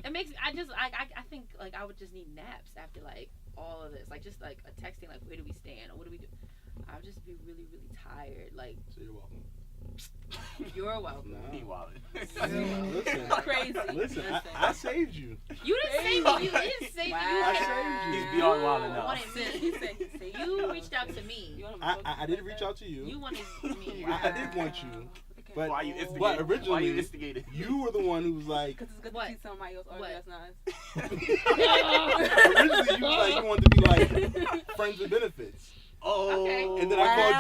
it makes, I think like I would just need naps after like all of this. Like just like a texting, like where do we stand or what do we do? I would just be really, really tired. Like. So you're welcome. You're welcome. He wildin'. Listen, Crazy. Listen, I saved you. You didn't save me. You didn't save me. I saved you. He's beyond wild enough. Wanted me. He said he saved You reached out to me. I did reach out to you. You wanted me. I did want you. But, Why you instigated? but originally, Why you instigated? You were the one who was like. Because it's good to see somebody else argue that's not us. Originally, you was like, you wanted to be like friends with benefits. Oh. Okay. And then I called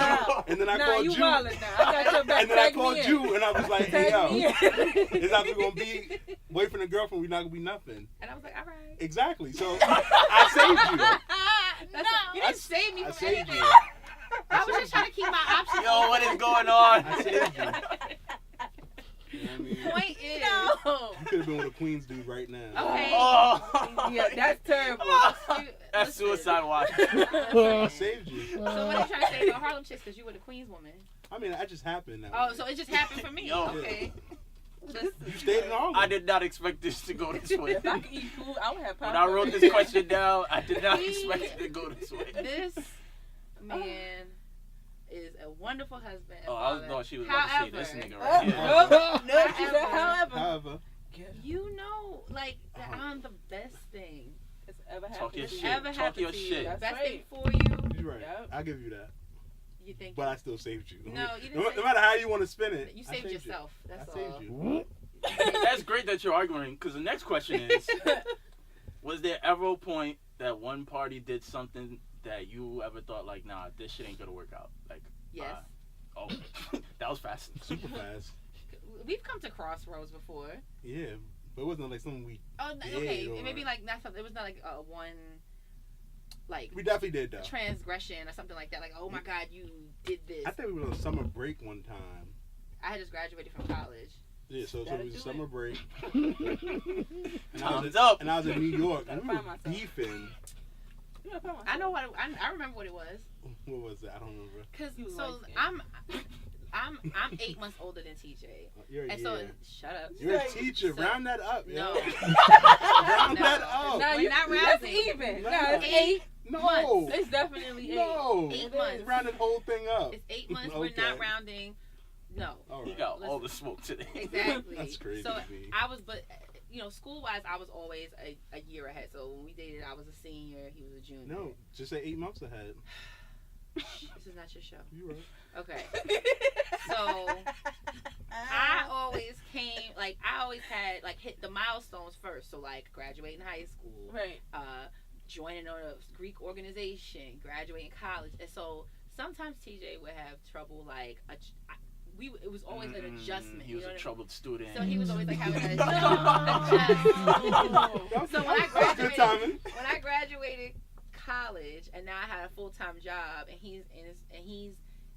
you. And then I called you. Now. I got your back. And then I called you, and I was like, hey, yo, me in. it's not gonna be boyfriend and girlfriend. We're not gonna be nothing. And I was like, all right. Exactly. So I saved you. You didn't save me I from saved anything. you. I was just trying to keep my options. Yo, what is going on? I saved you. You know what I mean? Point is, You could have been with a Queens dude right now. okay. Oh. Yeah, that's terrible. That's suicide watch. I saved you. So what are you trying to say about Harlem Chicks? Because you were the Queens woman. I mean, that just happened. That Oh, way. so it just happened for me. Yo. Okay. You stayed in Harlem. I did not expect this to go this way. If I could eat food, I would have When I wrote this question down, I did not expect it to go this way. This man is a wonderful husband. And Oh, I was father. thought she was about to say However, this nigga right here. No, she said, however. However, you know, like, that I'm the best thing. It's ever Talk happened your to shit. you. Ever Talk happened your to shit. you. That's Best right. thing for you. you're right. Yep. I'll give you that. You think? But I still saved you. No, you didn't No matter how you want to spin it, You I saved you. yourself. That's I all. saved you. That's great that you're arguing, because the next question is, was there ever a point that one party did something that you ever thought, like, nah, this shit ain't gonna work out? Like, Yes. oh, that was fast. Super fast. We've come to crossroads before. Yeah, but it wasn't like something we. Oh, did okay. or- Maybe like not something. It was not like one, like We definitely did though. transgression or something like that. Like, oh my God, you did this. I think we were on summer break one time. I had just graduated from college. Yeah, so it That'll was a do summer it. break. And Time's up. And I was in New York, and we Gotta were find myself. beefing. You gotta find I know myself. what I remember what it was. What was that? I don't remember. Cause You so light-skinned. I'm 8 months older than TJ, You're a and year. so shut up. You're a Like, teacher. so- Round that up, yo. No. Round No. that up. Nah, We're not that's rounding. even. No. No, it's Eight. No. It's definitely 8. No. 8 It months. is. Round that whole thing up. It's 8 months. We're not Okay. rounding. No. All You right. got all the smoke today. Exactly. That's crazy So to me. I was, but you know, school wise, I was always a year ahead. So when we dated, I was a senior. He was a junior. No, just say 8 months ahead. This is not your show. You right. Okay. So I always I always had like hit the milestones first. So like graduating high school, Right. joining a Greek organization, graduating college, and so sometimes TJ would have trouble like it was always an adjustment. He was you know a what troubled student. I mean? So he was always like having an adjustment. So when I graduated college and now I had a full-time job and he's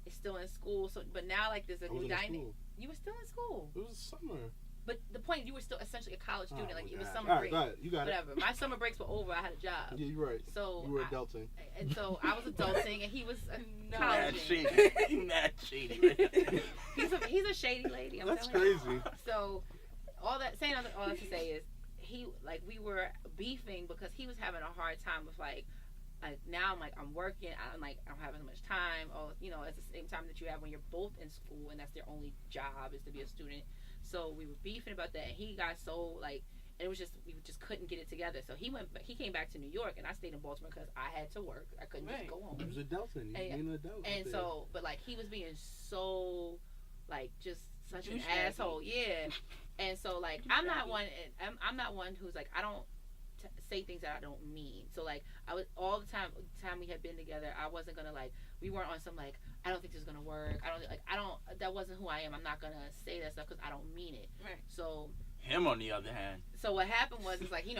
still in school. So but now like there's a new dynamic. You were still in school. It was summer. But the point, you were still essentially a college student. Like, it was summer All right, break. go ahead. You got Whatever. My summer breaks were over. I had a job. it. Yeah, you're right. So You were adulting. And so I was adulting, and he was Mad college. shady. He mad shady. Right? He's a shady lady. I'm That's telling you. crazy. So all that to say is we were beefing because he was having a hard time with like now I'm working. I don't have as much time. Or at the same time that you have when you're both in school and that's their only job is to be a student. So we were beefing about that, and he got so like, and it was just we just couldn't get it together. So he came back to New York, and I stayed in Baltimore because I had to work. I couldn't just go home. He was adulting. He was being an adult. And so, but like he was being so, like just such an Douchebag. asshole, yeah. And so like I'm not one who's like I don't say things that I don't mean. So like I was all the time we had been together, I wasn't gonna like we weren't on some like I don't think this is gonna work. That wasn't who I am. I'm not gonna say that stuff because I don't mean it. Right. So. Him on the other hand. So what happened was it's like he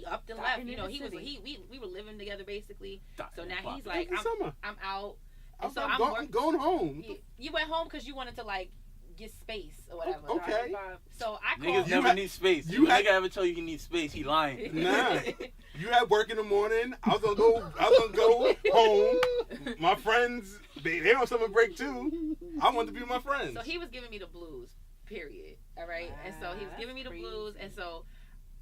upped and left. We were living together basically. So now he's like I'm out. And so I'm going home. You went home because you wanted to like get space or whatever. Okay. So I Niggas called. never need space. You nigga ever tell you need space? He lying. Nah. You had work in the morning. I was gonna go home. My friends, they on summer break too. I wanted to be with my friends. So he was giving me the blues. Period. All right. Wow, And so he was giving me the blues, and so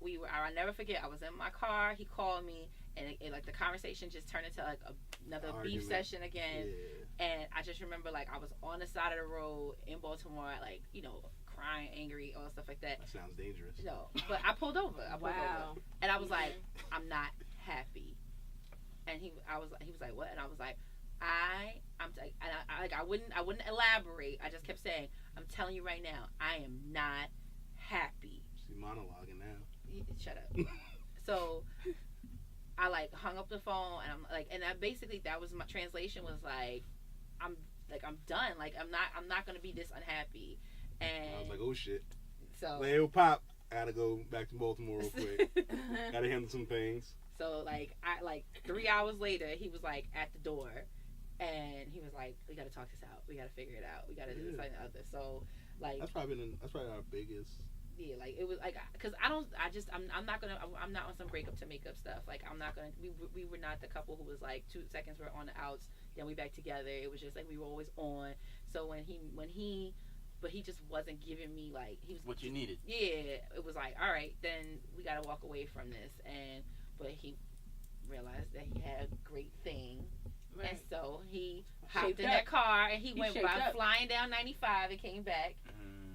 I'll never forget. I was in my car. He called me, and it like the conversation just turned into like another beef session again. Yeah. And I just remember like I was on the side of the road in Baltimore, like crying, angry, all stuff like that. That sounds dangerous. No, but I pulled over. And I was like, I'm not happy. And he was like, what? And I was like, I wouldn't elaborate. I just kept saying, I'm telling you right now, I am not happy. She's monologuing now. Shut up. So I like hung up the phone, and I'm like, and that was my translation was like, I'm done. Like I'm not gonna be this unhappy. And I was like, oh shit. So like, hey, Pop, I gotta go back to Baltimore real quick. Gotta handle some things. So like 3 hours later, he was like at the door, and he was like, we gotta talk this out. We gotta figure it out. We gotta do this and the other. So like that's probably our biggest. Yeah, like it was like, cause I'm not on some breakup to make up stuff. Like I'm not gonna. We were not the couple who was like 2 seconds we're on the outs, then we back together. It was just like we were always on. So but he just wasn't giving me like he was what you needed. Yeah, it was like, all right, then we gotta walk away from this. But he realized that he had a great thing, and so he hopped in that car and he went by flying down 95 and came back,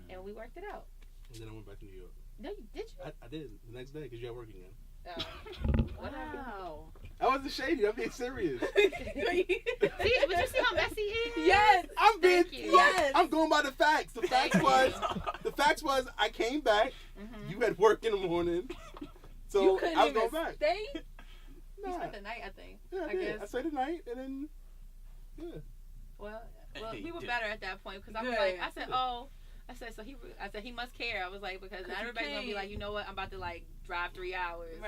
and we worked it out. And then I went back to New York. No, did you? I did the next day because you had work again. Wow. I wasn't shady. I'm being serious. But you see how messy it is? Yes. I'm going by the facts. The facts was I came back. Mm-hmm. You had work in the morning, so I was going back. Stay? Nah. You spent the night, I think. Yeah, I guess. I stayed the night, and then Well, we were better at that point because I was like, I said he must care. I was like, because not everybody's gonna be like, you know what, I'm about to like drive 3 hours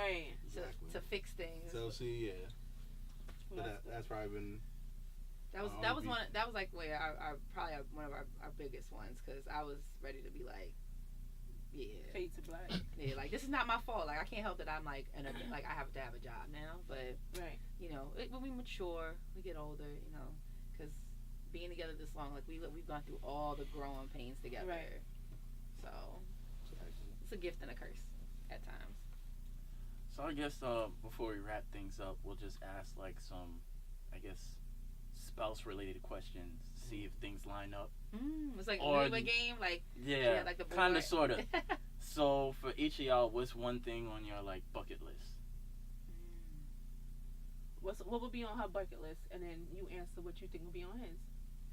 to fix things. So see, but that's probably been. That was like one of our biggest ones because I was ready to be like, fade to black. Yeah, like this is not my fault. Like I can't help that I'm like like I have to have a job now, but you know, when we mature, we get older, you know, because. Being together this long, like we've gone through all the growing pains together. Right. So it's a gift and a curse at times. So I guess before we wrap things up, we'll just ask like some, I guess, spouse-related questions. See if things line up. It's like a game, like like the kind of, sort of. So for each of y'all, what's one thing on your like bucket list? What would be on her bucket list, and then you answer what you think will be on his.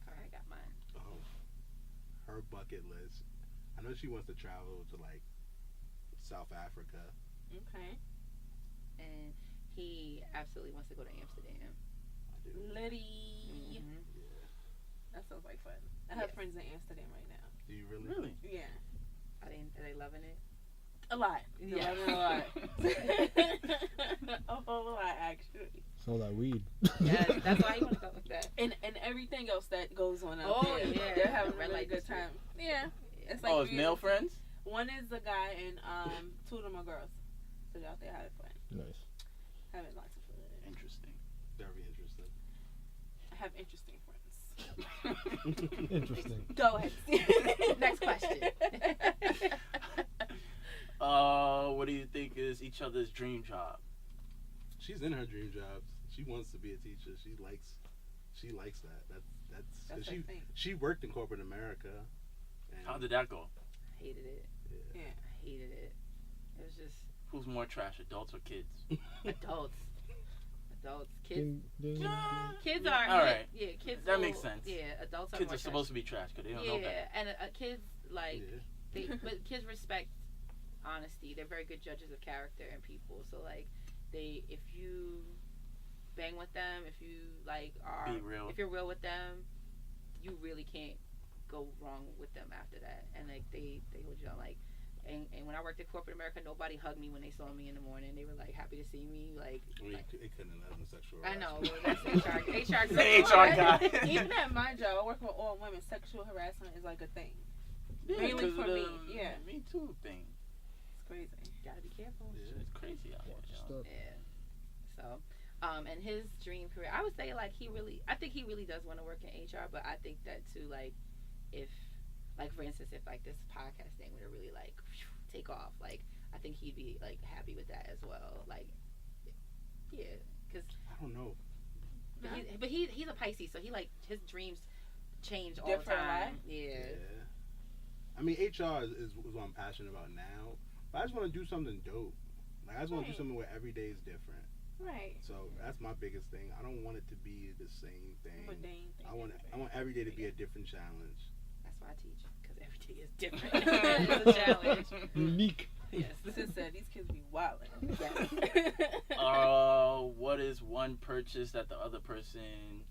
All right, I got mine. Oh, her bucket list. I know she wants to travel to like South Africa. Okay. And he absolutely wants to go to Amsterdam. I do. Liddy. Mm-hmm. Yeah. That sounds like fun. I have friends in Amsterdam right now. Do you really? Really? Yeah. Are they loving it? A lot. Yeah. A lot. A whole lot, actually. All that weed. Yeah, that's why you want to go with that. And everything else that goes on out there. Yeah. They're having a really good time. Yeah. It's like it's male friends? One is a guy and 2 of them are girls. So they're out there having fun. Nice. Having lots of fun. Interesting. Very interesting. I have interesting friends. Interesting. Go ahead. Next question. What do you think is each other's dream job? She's in her dream jobs. She wants to be a teacher. She likes that. That's she worked in corporate America. And how did that go? I hated it. Yeah. I hated it. It was just. Who's more trash, adults or kids? Adults. Kids. Ding, ding, ding. Kids are. All right. Yeah, kids. That makes sense. Yeah, adults are. Kids more are supposed to be trash because they don't know better. Yeah, and kids like but kids respect honesty. They're very good judges of character and people. So like, if you bang with them, if you like be real. if you're real with them, you really can't go wrong with them after that. And like they hold you on like. And when I worked at corporate America, nobody hugged me when they saw me in the morning. They were like happy to see me. Like, it couldn't have been sexual I harassment. know. Well, that's HR. HR guy. Even at my job, I work with all women. Sexual harassment is like a thing. Yeah, mainly for me. Yeah. Me too thing. It's crazy. Gotta be careful. Yeah. It's crazy out there. Yeah. So, and his dream career, I would say like I think he really does want to work in HR, but I think that too, like, if, like for instance, if like this podcast thing were to really like take off, like I think he'd be like happy with that as well. Like, yeah, because I don't know. But he's a Pisces, so he like his dreams change all the time. Yeah. I mean, HR is what I'm passionate about now. But I just want to do something dope. Like I just want to do something where every day is different. Right. So that's my biggest thing. I don't want it to be the same thing. I want every day to be a different challenge. That's why I teach, because every day is different. It's a challenge. Unique. Yes. Sis said these kids be wildin'. What is one purchase that the other person?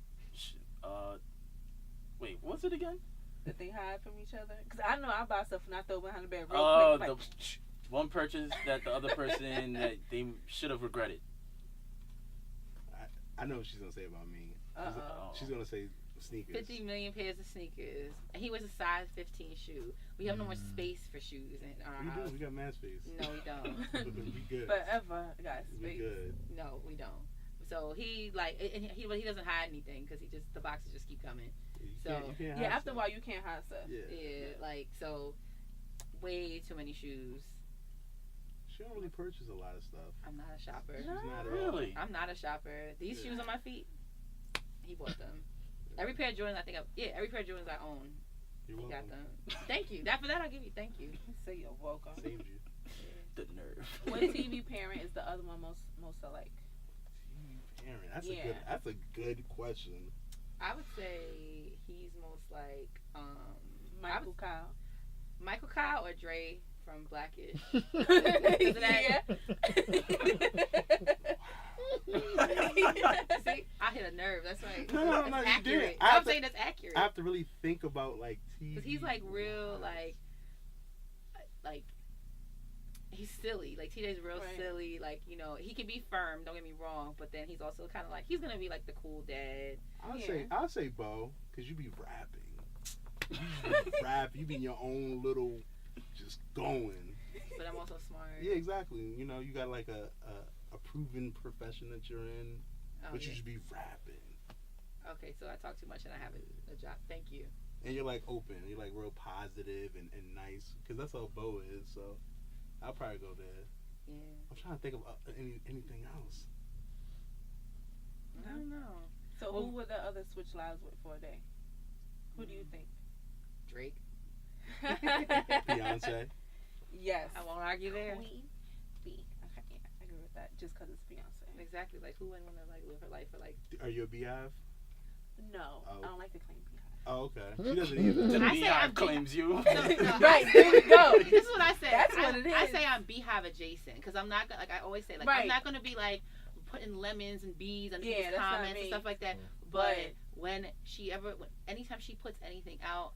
Wait, what's it again? That they hide from each other? Because I know I buy stuff and I throw behind the bed real quick. One purchase that the other person that they should have regretted. I know what she's gonna say about me. She's gonna say sneakers. 50 million pairs of sneakers. And he was a size 15 shoe. We have no more space for shoes in our house. We got mad space. No, we don't. We good. Forever got space. We good. No, we don't. So he he doesn't hide anything because the boxes just keep coming. You can't yeah, after a while you can't hide stuff. Yeah, like so, way too many shoes. She don't really purchase a lot of stuff. I'm not a shopper. She's not really. I'm not a shopper. These shoes on my feet, he bought them. Every pair of Jordans every pair of Jordans I own. You're he welcome. got them. Thank you. For that I'll give you. Thank you. Say you're welcome. Saved you. The nerve. What TV parent is the other one most alike? TV parent. That's a good question. I would say he's most like Michael Kyle. Michael Kyle or Dre from Blackish. Yeah. See, I hit a nerve. That's right. No, that's you accurate. did. I'm saying that's accurate. I have to really think about like TV. Because he's like real like he's silly. Like TJ's real silly. Like, you know, he can be firm, don't get me wrong, but then he's also kind of like, he's going to be like the cool dad. I'll say Bo, because you be rapping. You be in your own little, just going. But I'm also smart. Yeah, exactly. You know, you got like a proven profession that you're in, but you should be rapping. Okay, so I talk too much and I have a job. Thank you. And you're like open. You're like real positive and nice, because that's how Bo is, so I'll probably go there. Yeah. I'm trying to think of anything else. I don't know. So who would the other switch lives with for a day? Who do you think? Drake. Beyonce. Yes. I won't argue there. Queen B. Okay, yeah, I agree with that. Just because it's Beyonce. Exactly. Like, who wouldn't want to like live her life for like? Are you a beehive? No, I don't like to claim beehive. Oh, okay. She doesn't either. The beehive claims you. No. Right, there we go. This is what I say. That's what it is. I say I'm beehive adjacent because I'm not gonna, like I always say, like I'm not gonna be like putting lemons and bees under these comments and stuff like that. But anytime she puts anything out,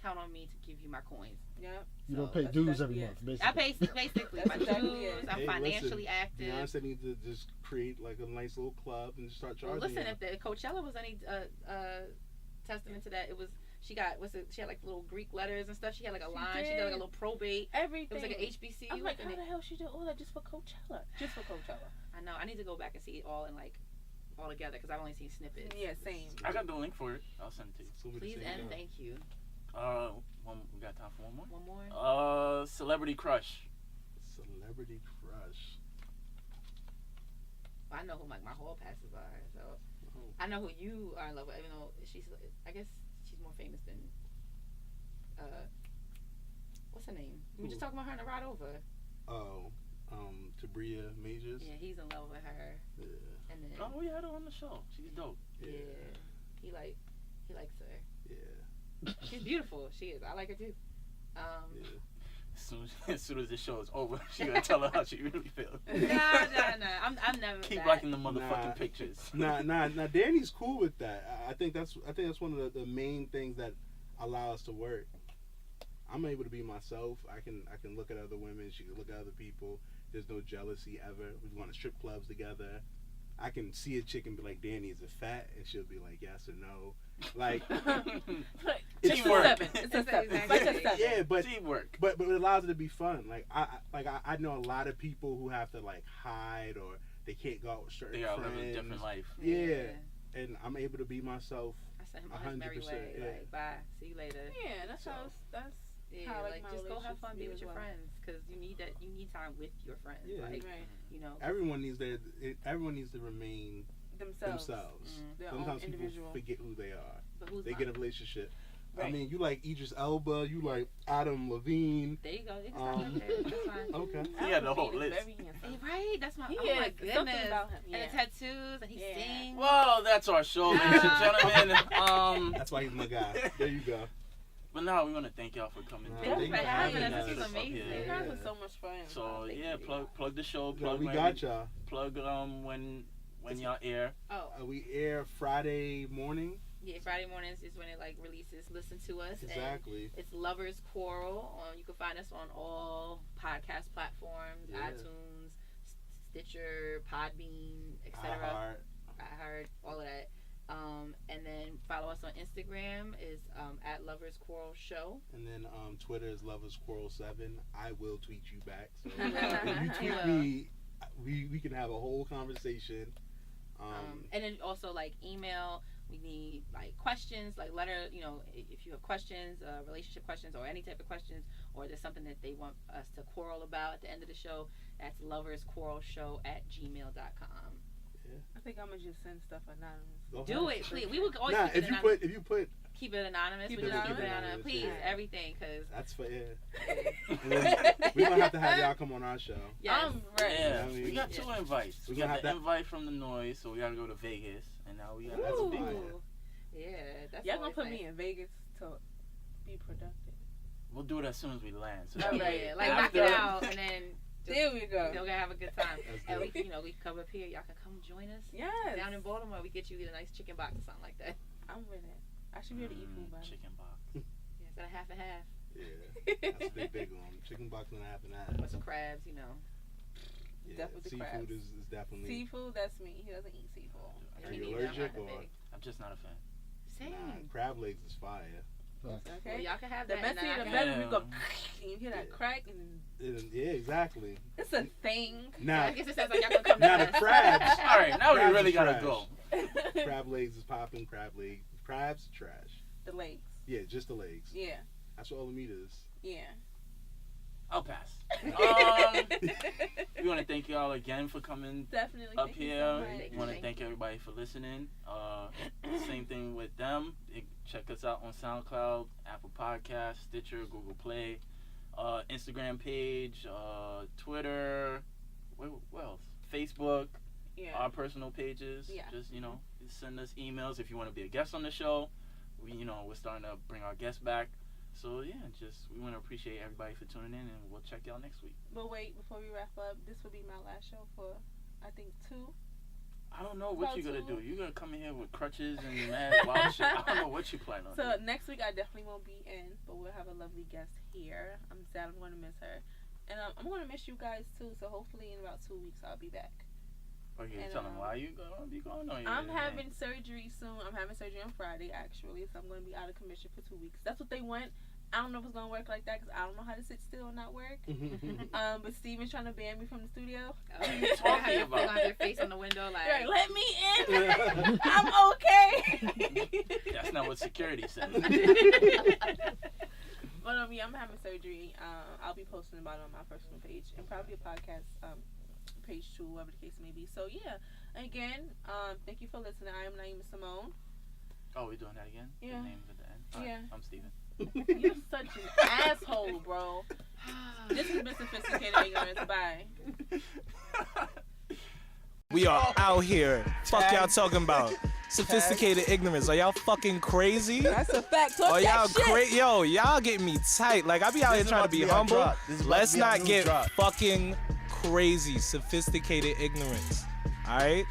count on me to give you my coins. Yep. You don't pay dues every month, basically. I pay basically my dues. I'm financially active. Beyonce needs to just create like a nice little club and start charging. Well, listen, if the Coachella was any testament to that, it was she had like little Greek letters and stuff. She had like a line. She did like a little probate. Everything. It was like an HBCU. I'm like, how the hell she did all that just for Coachella? Just for Coachella. I know. I need to go back and see it all in like all together because I've only seen snippets. Yeah, same. I got the link for it. I'll send it to you. Please and thank you. We got time for one more? One more? Celebrity crush. Celebrity crush. I know who my hall passes are, so I know who you are in love with, even though I guess she's more famous than, what's her name? We were just talking about her in the ride over. Oh, Tabria Majors. Yeah, he's in love with her. Yeah. And then, we had her on the show. She's dope. Yeah. He likes her. Yeah. She's beautiful. She is. I like her too. As soon as this show is over, she's gonna tell her how she really feels. No. I'm never. Keep liking the motherfucking pictures. Nah. Danny's cool with that. I think that's one of the main things that allow us to work. I'm able to be myself. I can look at other women. She can look at other people. There's no jealousy ever. We go to strip clubs together. I can see a chick and be like, Danny, is it fat? And she'll be like, yes or no. Like, it's teamwork. It's a seven. Yeah, but teamwork. But it allows it to be fun. Like I know a lot of people who have to like hide or they can't go out with certain friends. They all live a different life. Yeah, and I'm able to be myself. I sent him on his merry way. Yeah. Like, bye. See you later. Yeah, that's how Yeah, like just go have fun, be with your friends, because you need that. You need time with your friends. Yeah. Like, you know. Everyone needs to remain themselves. Their Sometimes own individual. people forget who they are. But who's they get in a relationship. Right. I mean, you like Idris Elba, you like Adam Levine. There you go. You can stop there. That's fine. Okay. He had the whole list. Right? That's my. He oh my is. goodness. Something about him. Yeah. And the tattoos, and he sings. Well, that's our show, ladies and gentlemen. That's why he's my guy. There you go. But now we want to thank y'all for coming. Thank you for having us. This was up amazing. here. You guys were so much fun. So Thank you. plug the show. Yeah, Plug we when got y'all. Plug when y'all air. Oh. We air Friday morning. Yeah, Friday mornings is when it like releases. Listen to us. Exactly. And it's Lovers Quarrel. You can find us on all podcast platforms: iTunes, Stitcher, Podbean, etc. iHeart, all of that. And then follow us on Instagram is at Lovers Quarrel Show. And then Twitter is Lovers Quarrel 7. I will tweet you back. So If you tweet me, we can have a whole conversation. And then also like email. We need like questions, like letter. You know, if you have questions, relationship questions, or any type of questions, or there's something that they want us to quarrel about at the end of the show. That's loversquarrelshow@gmail.com. I think I'm gonna just send stuff anonymous. Do it, please. We would always keep if it you anonymous. put Keep it anonymous. Keep We it just keep it anonymous. anonymous. Please, Yeah. everything, because that's for And then we're gonna have to have y'all come on our show. yes. I'm ready. Yeah, I mean, we got 2 invites. We We're gonna got the have invite from the Noise, so we gotta go to Vegas, and now we got That's Ooh. fine. Yeah, that's Y'all gonna always put nice. me in Vegas to be productive. We'll do it as soon as we land. So All Yeah, right. yeah, like knock after- it out, and then There we go. we're gonna have a good time. That's And good. we, we can come up here. Y'all can come join us. Yes. Down in Baltimore, we get you a nice chicken box or something like that. I'm with it. I should be able to eat food by now. chicken box. Yeah, instead of half and half. Yeah, that's a big one. Chicken box and a half and a Or half. some crabs, Yeah, Definitely the seafood crabs. is definitely. Seafood, that's me. He doesn't eat seafood. Are Me you neither, I'm allergic not that or? big. I'm just not a fan. Same. Nah, crab legs is fire. Well, Okay? y'all can have The that. and messier, then the I better. can- We go, Yeah. and you hear that Yeah. crack, and Yeah, exactly. it's a thing. Now, I guess it sounds like y'all can come now to the us. crabs. All right, now we Crabs really is gotta trash. go. Crab legs is popping. Crabs trash. The legs. Yeah, just the legs. Yeah. That's what all the meat is. Yeah. I'll pass. We want to thank y'all again for coming Definitely. up Thank you here. so much. We want to thank everybody for listening. Same thing with them. Check us out on SoundCloud, Apple Podcasts, Stitcher, Google Play, Instagram page, Twitter, what else? Facebook, Yeah. our personal pages. Yeah. Just, send us emails if you want to be a guest on the show. We're starting to bring our guests back. So, yeah, we want to appreciate everybody for tuning in, and we'll check y'all next week. But wait, before we wrap up, this will be my last show for, I think, 2. I don't know what About you're going to two. do. You're going to come in here with crutches and mad wild shit. I don't know what you plan on So doing. next week I definitely won't be in, but we'll have a lovely guest here. I'm sad I'm going to miss her. And I'm going to miss you guys too, so hopefully in about 2 weeks I'll be back. Okay, and, tell them why you going to be going on your I'm having surgery soon. I'm having surgery on Friday, actually, so I'm going to be out of commission for 2 weeks. That's what they want. I don't know if it's going to work like that because I don't know how to sit still and not work. But Steven's trying to ban me from the studio. Oh, you talking have about? your face on the window like. Right, let me in. I'm okay. That's not what security said. But yeah, I'm having surgery. I'll be posting about it on my personal page and probably a podcast page too, whatever the case may be. So yeah, again, thank you for listening. I am Nieema Simone. Oh, we're doing that again? Yeah. The names at the end? All right, Yeah. I'm Steven. You're such an asshole, bro. This has been Sophisticated Ignorance. Bye. We are out here. Fuck y'all talking about. Sophisticated ignorance. Are y'all fucking crazy? That's a fact. Talk Are y'all that shit. crazy? Yo, y'all getting me tight. Like, I be out here trying to be humble. Let's not get fucking crazy. Sophisticated ignorance. Alright?